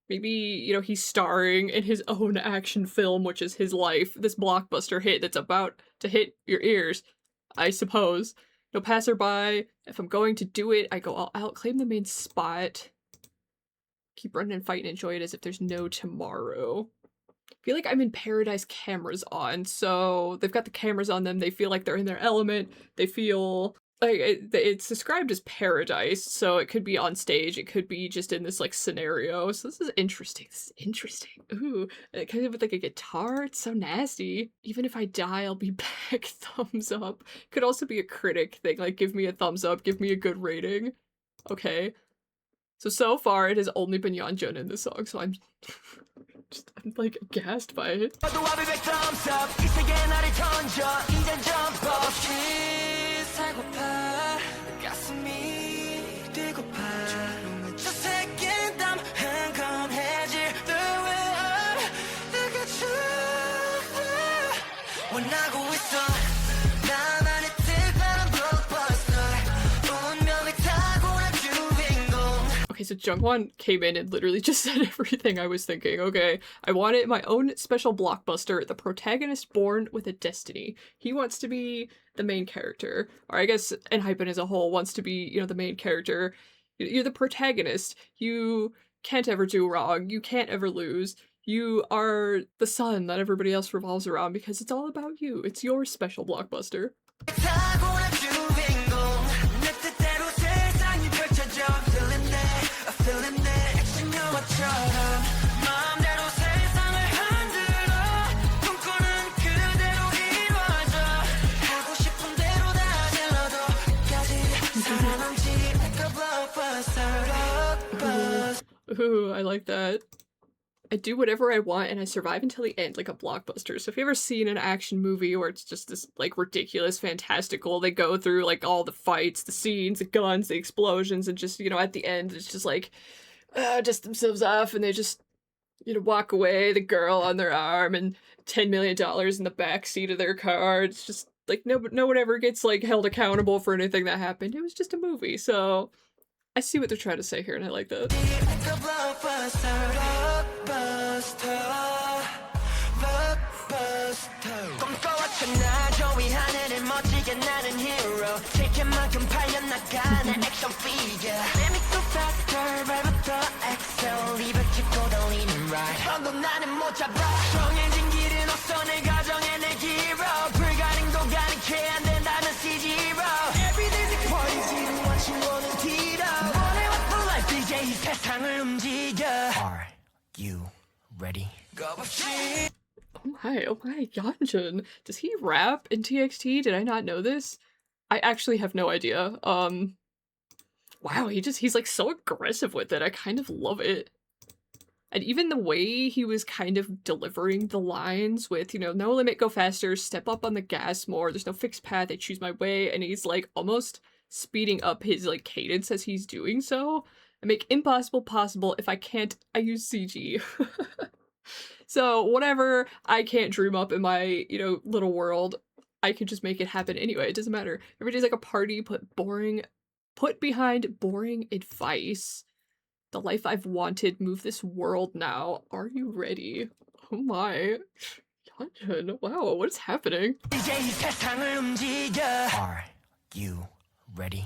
Maybe, you know, he's starring in his own action film, which is his life. This blockbuster hit that's about to hit your ears, I suppose. No passerby. If I'm going to do it, I go all out, claim the main spot. Keep running and fighting, enjoy it as if there's no tomorrow. I feel like I'm in Paradise cameras on, so they've got the cameras on them, they feel like they're in their element, they feel... Like, it's described as paradise, so it could be on stage, it could be just in this, like, scenario. So this is interesting. Ooh, kind of with, like, a guitar. It's so nasty. Even if I die, I'll be back. Thumbs up. Could also be a critic thing, like, give me a thumbs up, give me a good rating. Okay. So far, it has only been Yeonjun in this song, so I'm like, gassed by it. 살고파 가슴이 뛰고파 저 새끼는 땀 흥건해질 the way up 내가 원하고 있어 나만의 특별한 blockbuster 운명을 타고난 주인공. Okay, so Jungwon came in and literally just said everything I was thinking. Okay, I wanted my own special blockbuster, the protagonist born with a destiny. He wants to be the main character, or I guess Enhypen as a whole wants to be, you know, the main character. You're the protagonist. You can't ever do wrong. You can't ever lose. You are the sun that everybody else revolves around because it's all about you. It's your special blockbuster. 타고난 주인공 내 뜻대로 세상이 펼쳐져 feeling 내 액션 영화처럼 마음대로 세상을 흔들어 꿈꾸는 그대로 이루어져 하고 싶은 대로 다 질러도 끝까지 살아남지 like a blockbuster. Ooh, I like that. I do whatever I want and I survive until the end, like a blockbuster. So if you've ever seen an action movie where it's just this, like, ridiculous, fantastical, they go through, like, all the fights, the scenes, the guns, the explosions, and just, you know, at the end, it's just, like, dust themselves off and they just, you know, walk away, the girl on their arm, and $10 million in the backseat of their car. It's just, like, no one ever gets, like, held accountable for anything that happened. It was just a movie, so... I see what they're trying to say here, and I like that. Are you ready? Oh my, Yeonjun. Does he rap in TXT? Did I not know this? I actually have no idea. Wow, he's like so aggressive with it. I kind of love it. And even the way he was kind of delivering the lines with, you know, no limit, go faster, step up on the gas more, there's no fixed path, I choose my way, and he's like almost speeding up his like cadence as he's doing so. I make impossible possible. If I can't, I use CG. So whatever I can't dream up in my, you know, little world, I can just make it happen anyway. It doesn't matter. Every day's like a party, put behind boring advice. The life I've wanted, move this world now. Are you ready? Oh my. Yeonjun, wow, what's happening? Are you ready?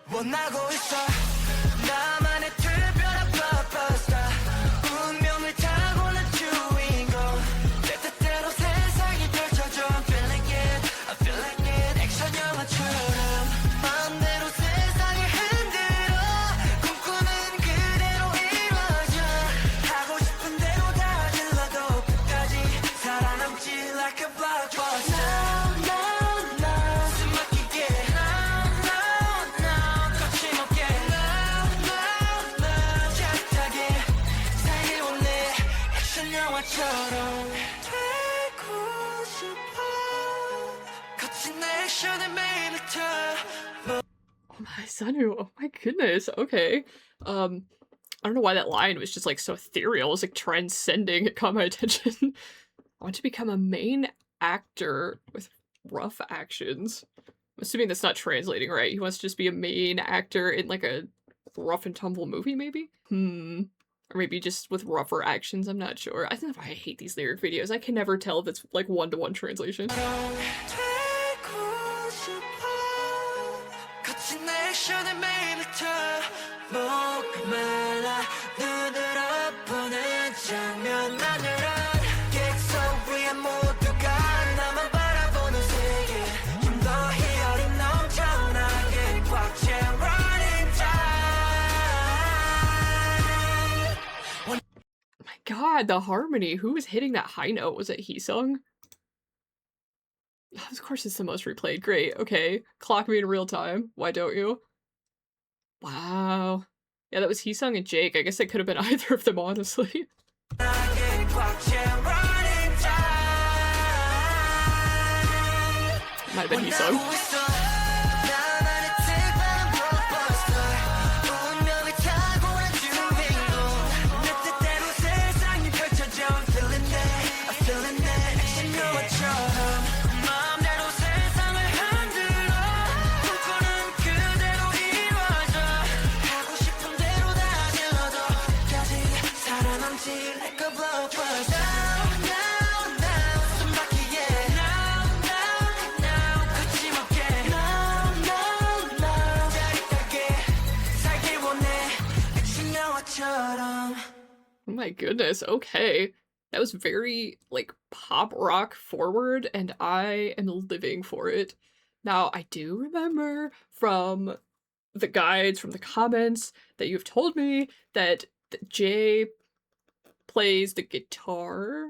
원하고 있어 나만의 특별한 blockbuster 운명을 타고난 주인공 내 뜻대로 세상이 펼쳐져 I'm feeling it 액션 영화처럼 마음대로 my son, oh my goodness, okay. I don't know why that line was just like so ethereal. It was like transcending. It caught my attention. I want to become a main actor with rough actions. I'm assuming that's not translating right. He wants to just be a main actor in like a rough and tumble movie, maybe? Or maybe just with rougher actions, I'm not sure. I think I hate these lyric videos. I can never tell if it's like one-to-one translation. God, the harmony. Who was hitting that high note? Was it Heesung? Of course it's the most replayed. Great. Okay. Clock me in real time. Why don't you? Wow. Yeah, that was Heesung and Jake. I guess it could have been either of them, honestly. Might have been Heesung. Oh my goodness, okay. That was very, like, pop rock forward, and I am living for it. Now, I do remember from the guides, from the comments, that you've told me that Jay plays the guitar.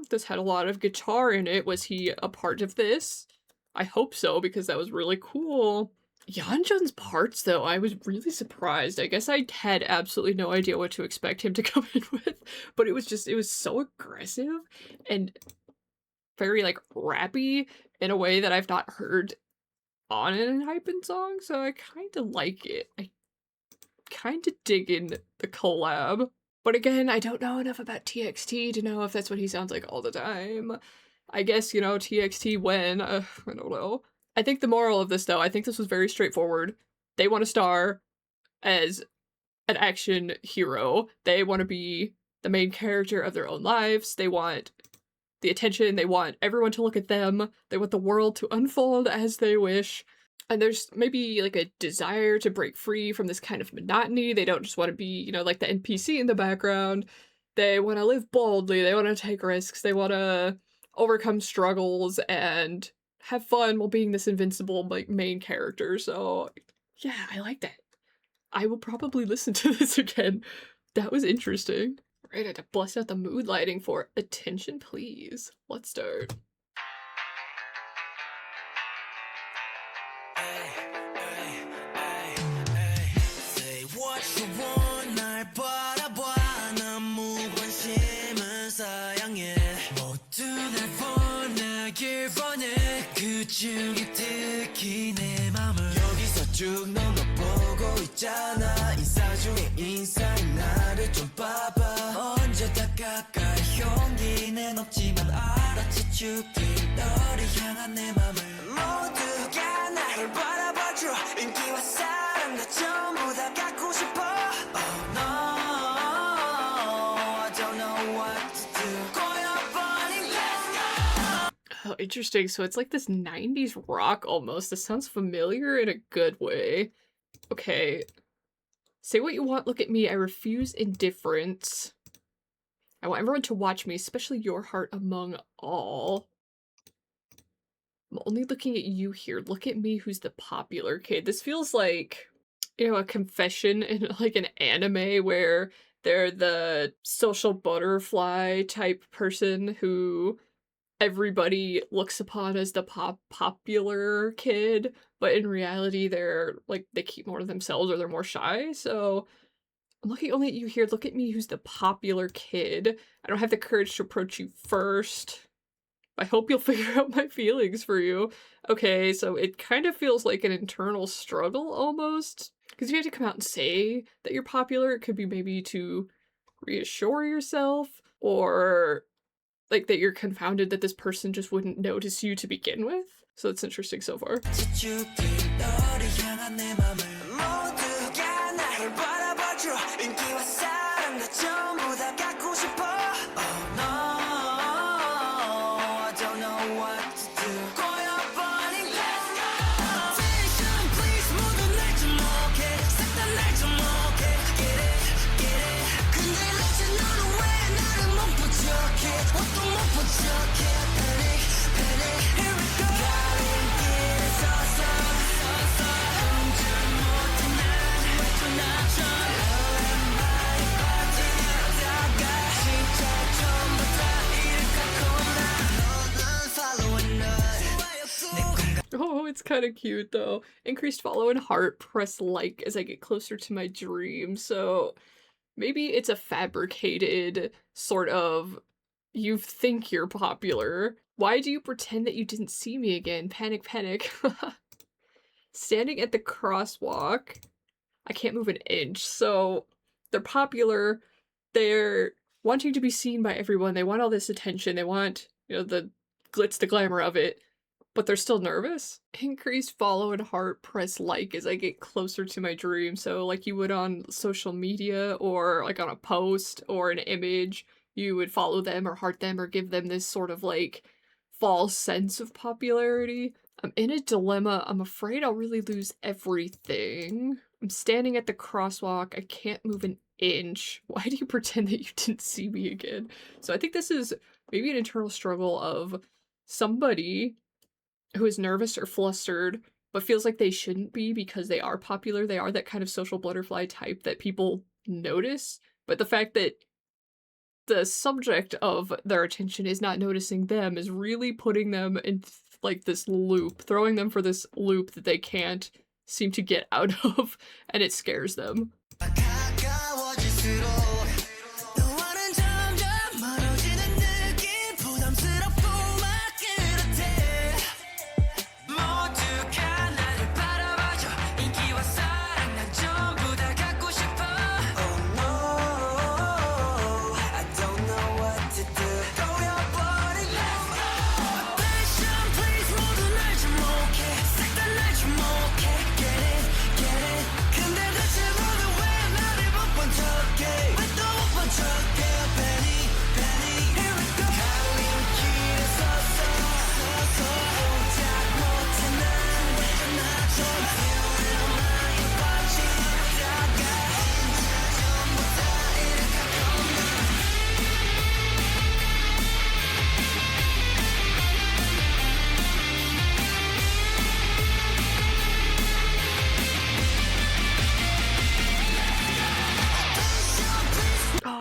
This had a lot of guitar in it. Was he a part of this? I hope so, because that was really cool. Yeonjun's parts, though, I was really surprised. I guess I had absolutely no idea what to expect him to come in with, but it was so aggressive and very, like, rappy in a way that I've not heard on an Enhypen song, so I kinda like it. I kinda dig in the collab. But again, I don't know enough about TXT to know if that's what he sounds like all the time. I guess, you know, TXT when, I don't know. I think the moral of this, though, I think this was very straightforward. They want to star as an action hero. They want to be the main character of their own lives. They want the attention. They want everyone to look at them. They want the world to unfold as they wish. And there's maybe like a desire to break free from this kind of monotony. They don't just want to be, you know, like the NPC in the background. They want to live boldly. They want to take risks. They want to overcome struggles and have fun while being this invincible, like, main character. So yeah, I like that. I will probably listen to this again. That was interesting. Right, I had to bust out the mood lighting for attention, please. Let's start. Say what you want, 날 바라봐. 난 무관심은 사양해. 모두 날 원하길 원해. 그 중에 특히 내 맘을 여기서 쭉 넌 너 보고 있잖아. 인사 중에 인사인 나를 좀 봐봐. 언제 다 가까이 용기는 없지만 알아채 줄게. 너를 향한 내 맘을 모두가 나를 바라봐줘. 인기와 사랑 나 전부 다 갖고 싶어. Oh no, I don't know what to do. 꼬여버린 Oh, interesting. So it's like this 90s rock almost. This sounds familiar in a good way. Okay. Say what you want, look at me. I refuse indifference. I want everyone to watch me, especially your heart among all. I'm only looking at you here. Look at me, who's the popular kid. This feels like, you know, a confession in like an anime where they're the social butterfly type person who everybody looks upon as the popular kid, but in reality they're like, they keep more to themselves or they're more shy. So I'm looking only at you here. Look at me, who's the popular kid. I don't have the courage to approach you first. I hope you'll figure out my feelings for you. Okay, so it kind of feels like an internal struggle almost. Because you have to come out and say that you're popular. It could be maybe to reassure yourself, or like that you're confounded that this person just wouldn't notice you to begin with. So it's interesting so far. Oh, it's kind of cute though. Increased follow and heart, press like as I get closer to my dream. So maybe it's a fabricated sort of, you think you're popular. Why do you pretend that you didn't see me again? Panic, panic. Standing at the crosswalk. I can't move an inch. So they're popular. They're wanting to be seen by everyone. They want all this attention. They want, you know, the glitz, the glamour of it. But they're still nervous. Increased follow and heart, press like as I get closer to my dream. So like you would on social media or like on a post or an image, you would follow them or heart them or give them this sort of like false sense of popularity. I'm in a dilemma. I'm afraid I'll really lose everything. I'm standing at the crosswalk. I can't move an inch. Why do you pretend that you didn't see me again? So I think this is maybe an internal struggle of somebody who is nervous or flustered, but feels like they shouldn't be because they are popular. They are that kind of social butterfly type that people notice. But the fact that the subject of their attention is not noticing them is really putting them in like this loop, throwing them for this loop that they can't seem to get out of, and it scares them.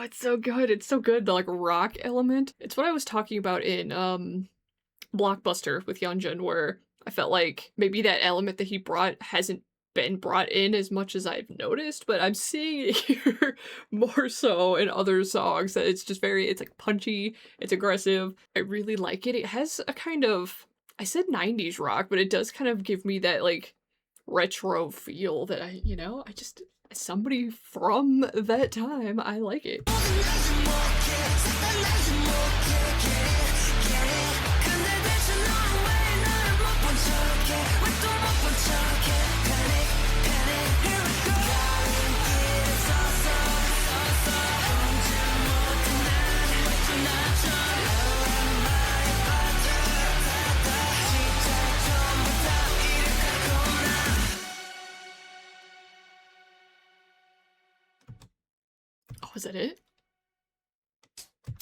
It's so good. It's so good. The like rock element. It's what I was talking about in Blockbuster with Yeonjun, where I felt like maybe that element that he brought hasn't been brought in as much as I've noticed, but I'm seeing it here more so in other songs that it's just very, it's like punchy, it's aggressive. I really like it. It has a kind of, I said 90s rock, but it does kind of give me that like retro feel that I, you know, I just, as somebody from that time, I like it. Was that it?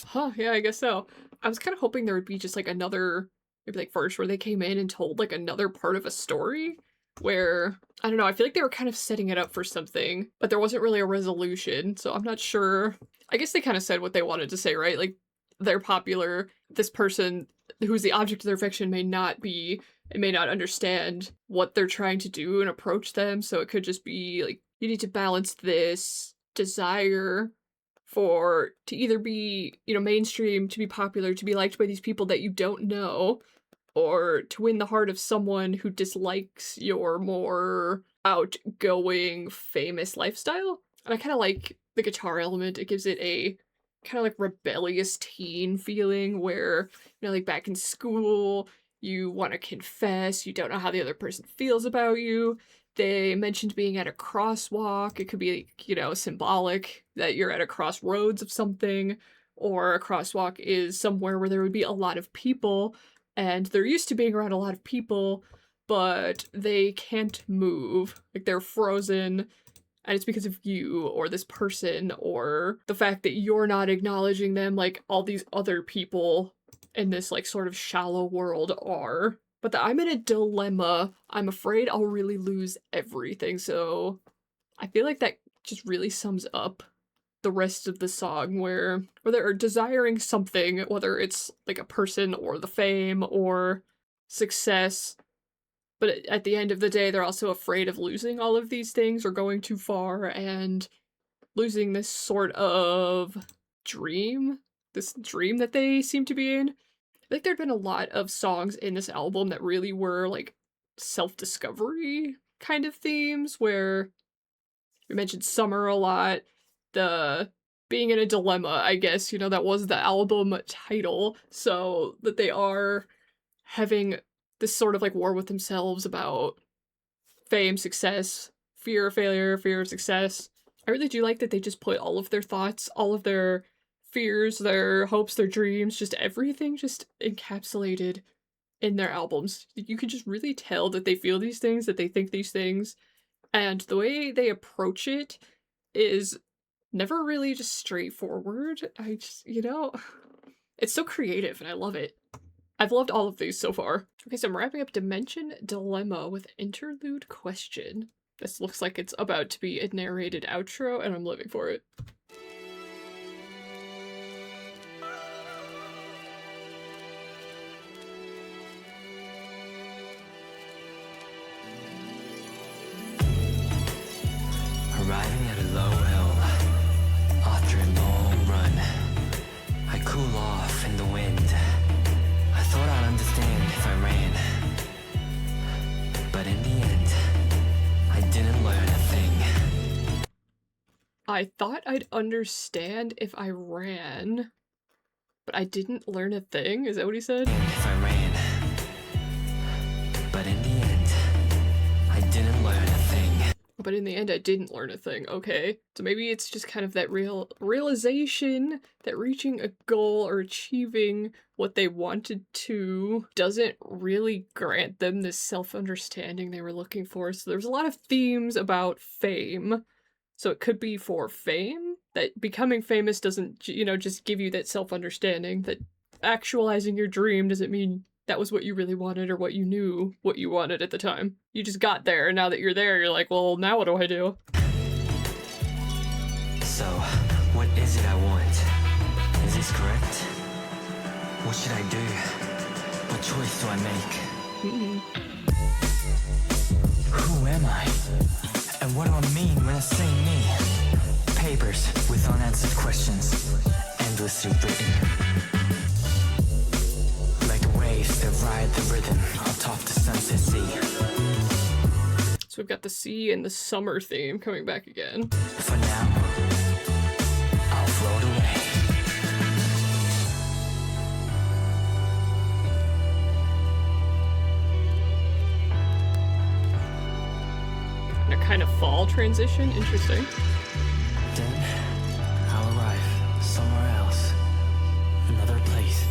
Huh, yeah, I guess so. I was kind of hoping there would be just like another, maybe like verse where they came in and told like another part of a story where, I don't know, I feel like they were kind of setting it up for something, but there wasn't really a resolution, so I'm not sure. I guess they kind of said what they wanted to say, right? Like, they're popular, this person who's the object of their affection may not be, and may not understand what they're trying to do and approach them, so it could just be like, you need to balance this desire to either be, you know, mainstream, to be popular, to be liked by these people that you don't know, or to win the heart of someone who dislikes your more outgoing, famous lifestyle. And I kind of like the guitar element. It gives it a kind of like rebellious teen feeling where, you know, like back in school, you want to confess, you don't know how the other person feels about you. They mentioned being at a crosswalk. It could be, you know, symbolic that you're at a crossroads of something, or a crosswalk is somewhere where there would be a lot of people, and they're used to being around a lot of people, but they can't move. Like, they're frozen, and it's because of you, or this person, or the fact that you're not acknowledging them like all these other people in this, like, sort of shallow world are. But I'm in a dilemma. I'm afraid I'll really lose everything, so I feel like that just really sums up the rest of the song, where they're desiring something, whether it's like a person or the fame or success, but at the end of the day, they're also afraid of losing all of these things or going too far and losing this sort of dream, this dream that they seem to be in. I think there'd been a lot of songs in this album that really were like self-discovery kind of themes, where we mentioned summer a lot, the being in a dilemma, I guess, you know, that was the album title, so that they are having this sort of like war with themselves about fame, success, fear of failure, fear of success. I really do like that they just put all of their thoughts, all of their fears, their hopes, their dreams, just everything just encapsulated in their albums. You can just really tell that they feel these things, that they think these things, and the way they approach it is never really just straightforward. I just, you know, it's so creative and I love it. I've loved all of these so far. Okay, so I'm wrapping up Dimension Dilemma with interlude question. This looks like it's about to be a narrated outro, and I'm living for it. Arriving at a low hill, after a long run, I cool off in the wind. I thought I'd understand if I ran, but in the end, I didn't learn a thing. I thought I'd understand if I ran, but I didn't learn a thing? Is that what he said? If I ran, but in the end, I didn't learn a thing. But in the end, I didn't learn a thing. Okay. So maybe it's just kind of that realization that reaching a goal or achieving what they wanted to doesn't really grant them this self-understanding they were looking for. So there's a lot of themes about fame. So it could be for fame, that becoming famous doesn't, you know, just give you that self-understanding, that actualizing your dream doesn't mean that was what you really wanted or what you knew what you wanted at the time. You just got there, and now that you're there, you're like, well, now what do I do? So, what is it I want? Is this correct? What should I do? What choice do I make? Who am I? And what do I mean when I say me? Papers with unanswered questions, endlessly written. Waves that ride the rhythm atop the sunset sea. So we've got the sea and the summer theme coming back again. For now, I'll float away. And a kind of fall transition. Interesting. Then I'll arrive somewhere else, another place.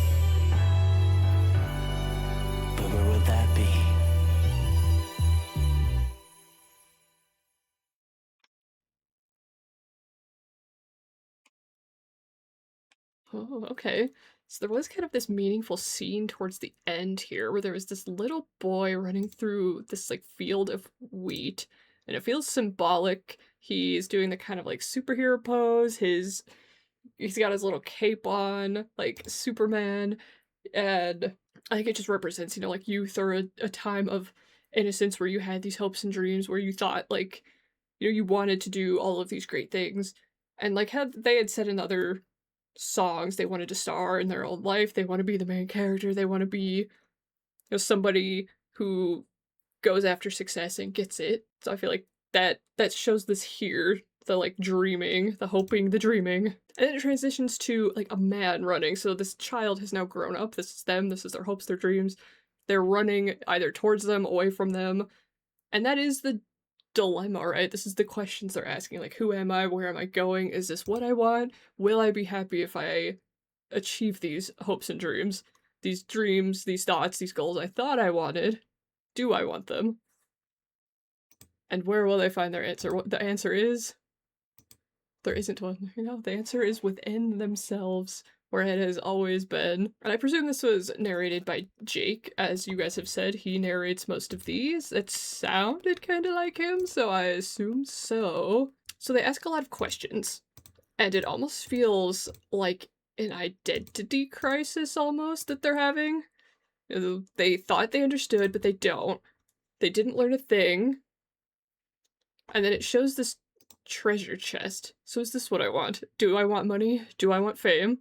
But where would that be? Oh, okay. So there was kind of this meaningful scene towards the end here where there was this little boy running through this like field of wheat, and it feels symbolic. He's doing the kind of like superhero pose. He's got his little cape on, like Superman, and I think it just represents, you know, like youth, or a time of innocence where you had these hopes and dreams, where you thought, like, you know, you wanted to do all of these great things, And like how they had said in other songs, they wanted to star in their own life, they want to be the main character, they want to be, you know, somebody who goes after success and gets it. So I feel like that shows this here, the like dreaming, the hoping, the dreaming. And then it transitions to like a man running. So this child has now grown up, this is them, this is their hopes, their dreams. They're running either towards them, away from them. And that is the dilemma, right? This is the questions they're asking, like, who am I? Where am I going? Is this what I want? Will I be happy if I achieve these hopes and dreams? These dreams, these thoughts, these goals I thought I wanted. Do I want them? And where will they find their answer? What the answer is? There isn't one. You know, the answer is within themselves, where it has always been. And I presume this was narrated by Jake, as you guys have said, he narrates most of these. It sounded kind of like him, so I assume so. So they ask a lot of questions, and it almost feels like an identity crisis almost that they're having. They thought they understood, but they don't. They didn't learn a thing. And then it shows this treasure chest. So is this what I want? Do I want money? Do I want fame?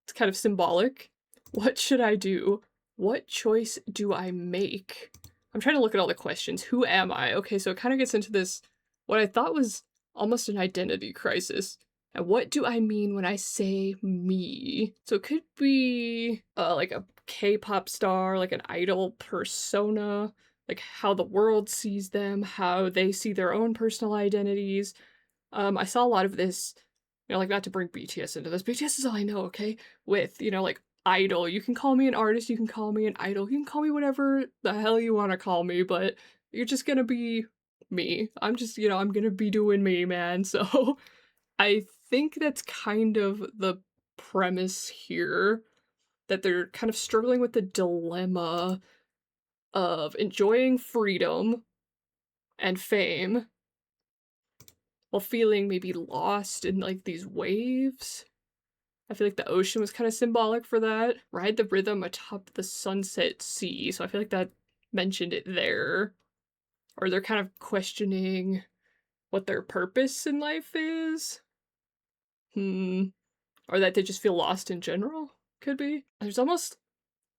It's kind of symbolic. What should I do? What choice do I make? I'm trying to look at all the questions. Who am I? Okay, so it kind of gets into this, what I thought was almost an identity crisis. And what do I mean when I say me? So it could be like a K-pop star, like an idol persona, like how the world sees them, how they see their own personal identities. I saw a lot of this, you know, like not to bring BTS into this. BTS is all I know, okay? With, you know, like idol. You can call me an artist, you can call me an idol, you can call me whatever the hell you want to call me, but you're just gonna be me. I'm just, you know, I'm gonna be doing me, man. So I think that's kind of the premise here, that they're kind of struggling with the dilemma of enjoying freedom and fame while feeling maybe lost in like these waves. I feel like the ocean was kind of symbolic for that. Ride the rhythm atop the sunset sea. So I feel like that mentioned it there. Or they're kind of questioning what their purpose in life is. Or that they just feel lost in general. Could be. There's almost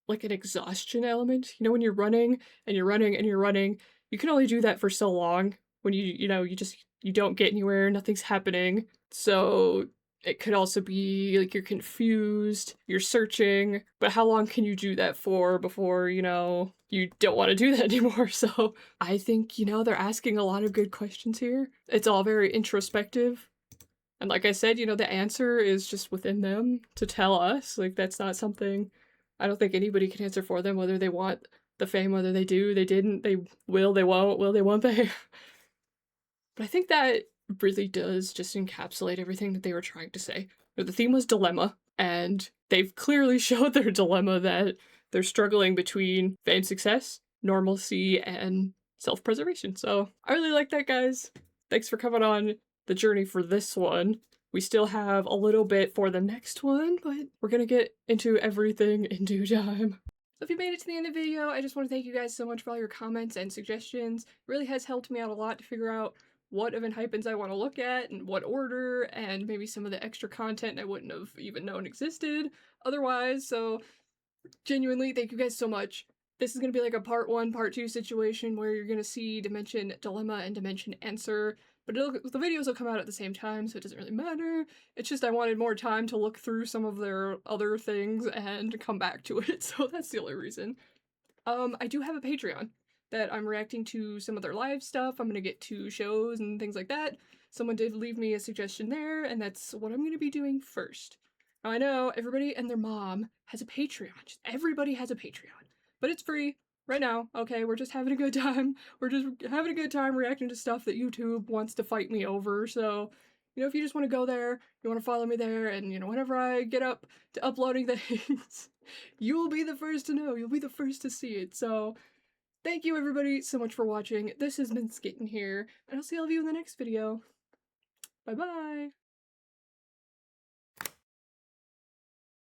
like an exhaustion element. You know, when you're running and you're running and you're running, you can only do that for so long. When you know, you don't get anywhere, nothing's happening. So it could also be like you're confused, you're searching, but how long can you do that for before, you know, you don't want to do that anymore? So I think, you know, they're asking a lot of good questions here. It's all very introspective. And like I said, you know, the answer is just within them to tell us. Like, that's not something I don't think anybody can answer for them, whether they want the fame, whether they do, they didn't, they will, they won't they? But I think that really does just encapsulate everything that they were trying to say. The theme was dilemma, and they've clearly showed their dilemma, that they're struggling between fame, success, normalcy, and self-preservation. So I really like that, guys. Thanks for coming on the journey for this one. We still have a little bit for the next one, but we're gonna get into everything in due time. So if you made it to the end of the video, I just want to thank you guys so much for all your comments and suggestions. It really has helped me out a lot to figure out what of Enhypens I want to look at, and what order, and maybe some of the extra content I wouldn't have even known existed otherwise. So genuinely, thank you guys so much. This is going to be like a part 1, part 2 situation where you're going to see Dimension Dilemma and Dimension Answer, but the videos will come out at the same time, so it doesn't really matter. It's just I wanted more time to look through some of their other things and come back to it, so that's the only reason. I do have a Patreon that I'm reacting to some of their live stuff. I'm gonna get to shows and things like that. Someone did leave me a suggestion there, and that's what I'm gonna be doing first. Now, I know everybody and their mom has a Patreon. Just everybody has a Patreon. But it's free right now, okay? We're just having a good time. We're just having a good time reacting to stuff that YouTube wants to fight me over. So, you know, if you just want to go there, you want to follow me there, and, you know, whenever I get up to uploading things, you will be the first to know. You'll be the first to see it. So thank you everybody so much for watching. This has been Skitten here, and I'll see all of you in the next video. Bye bye!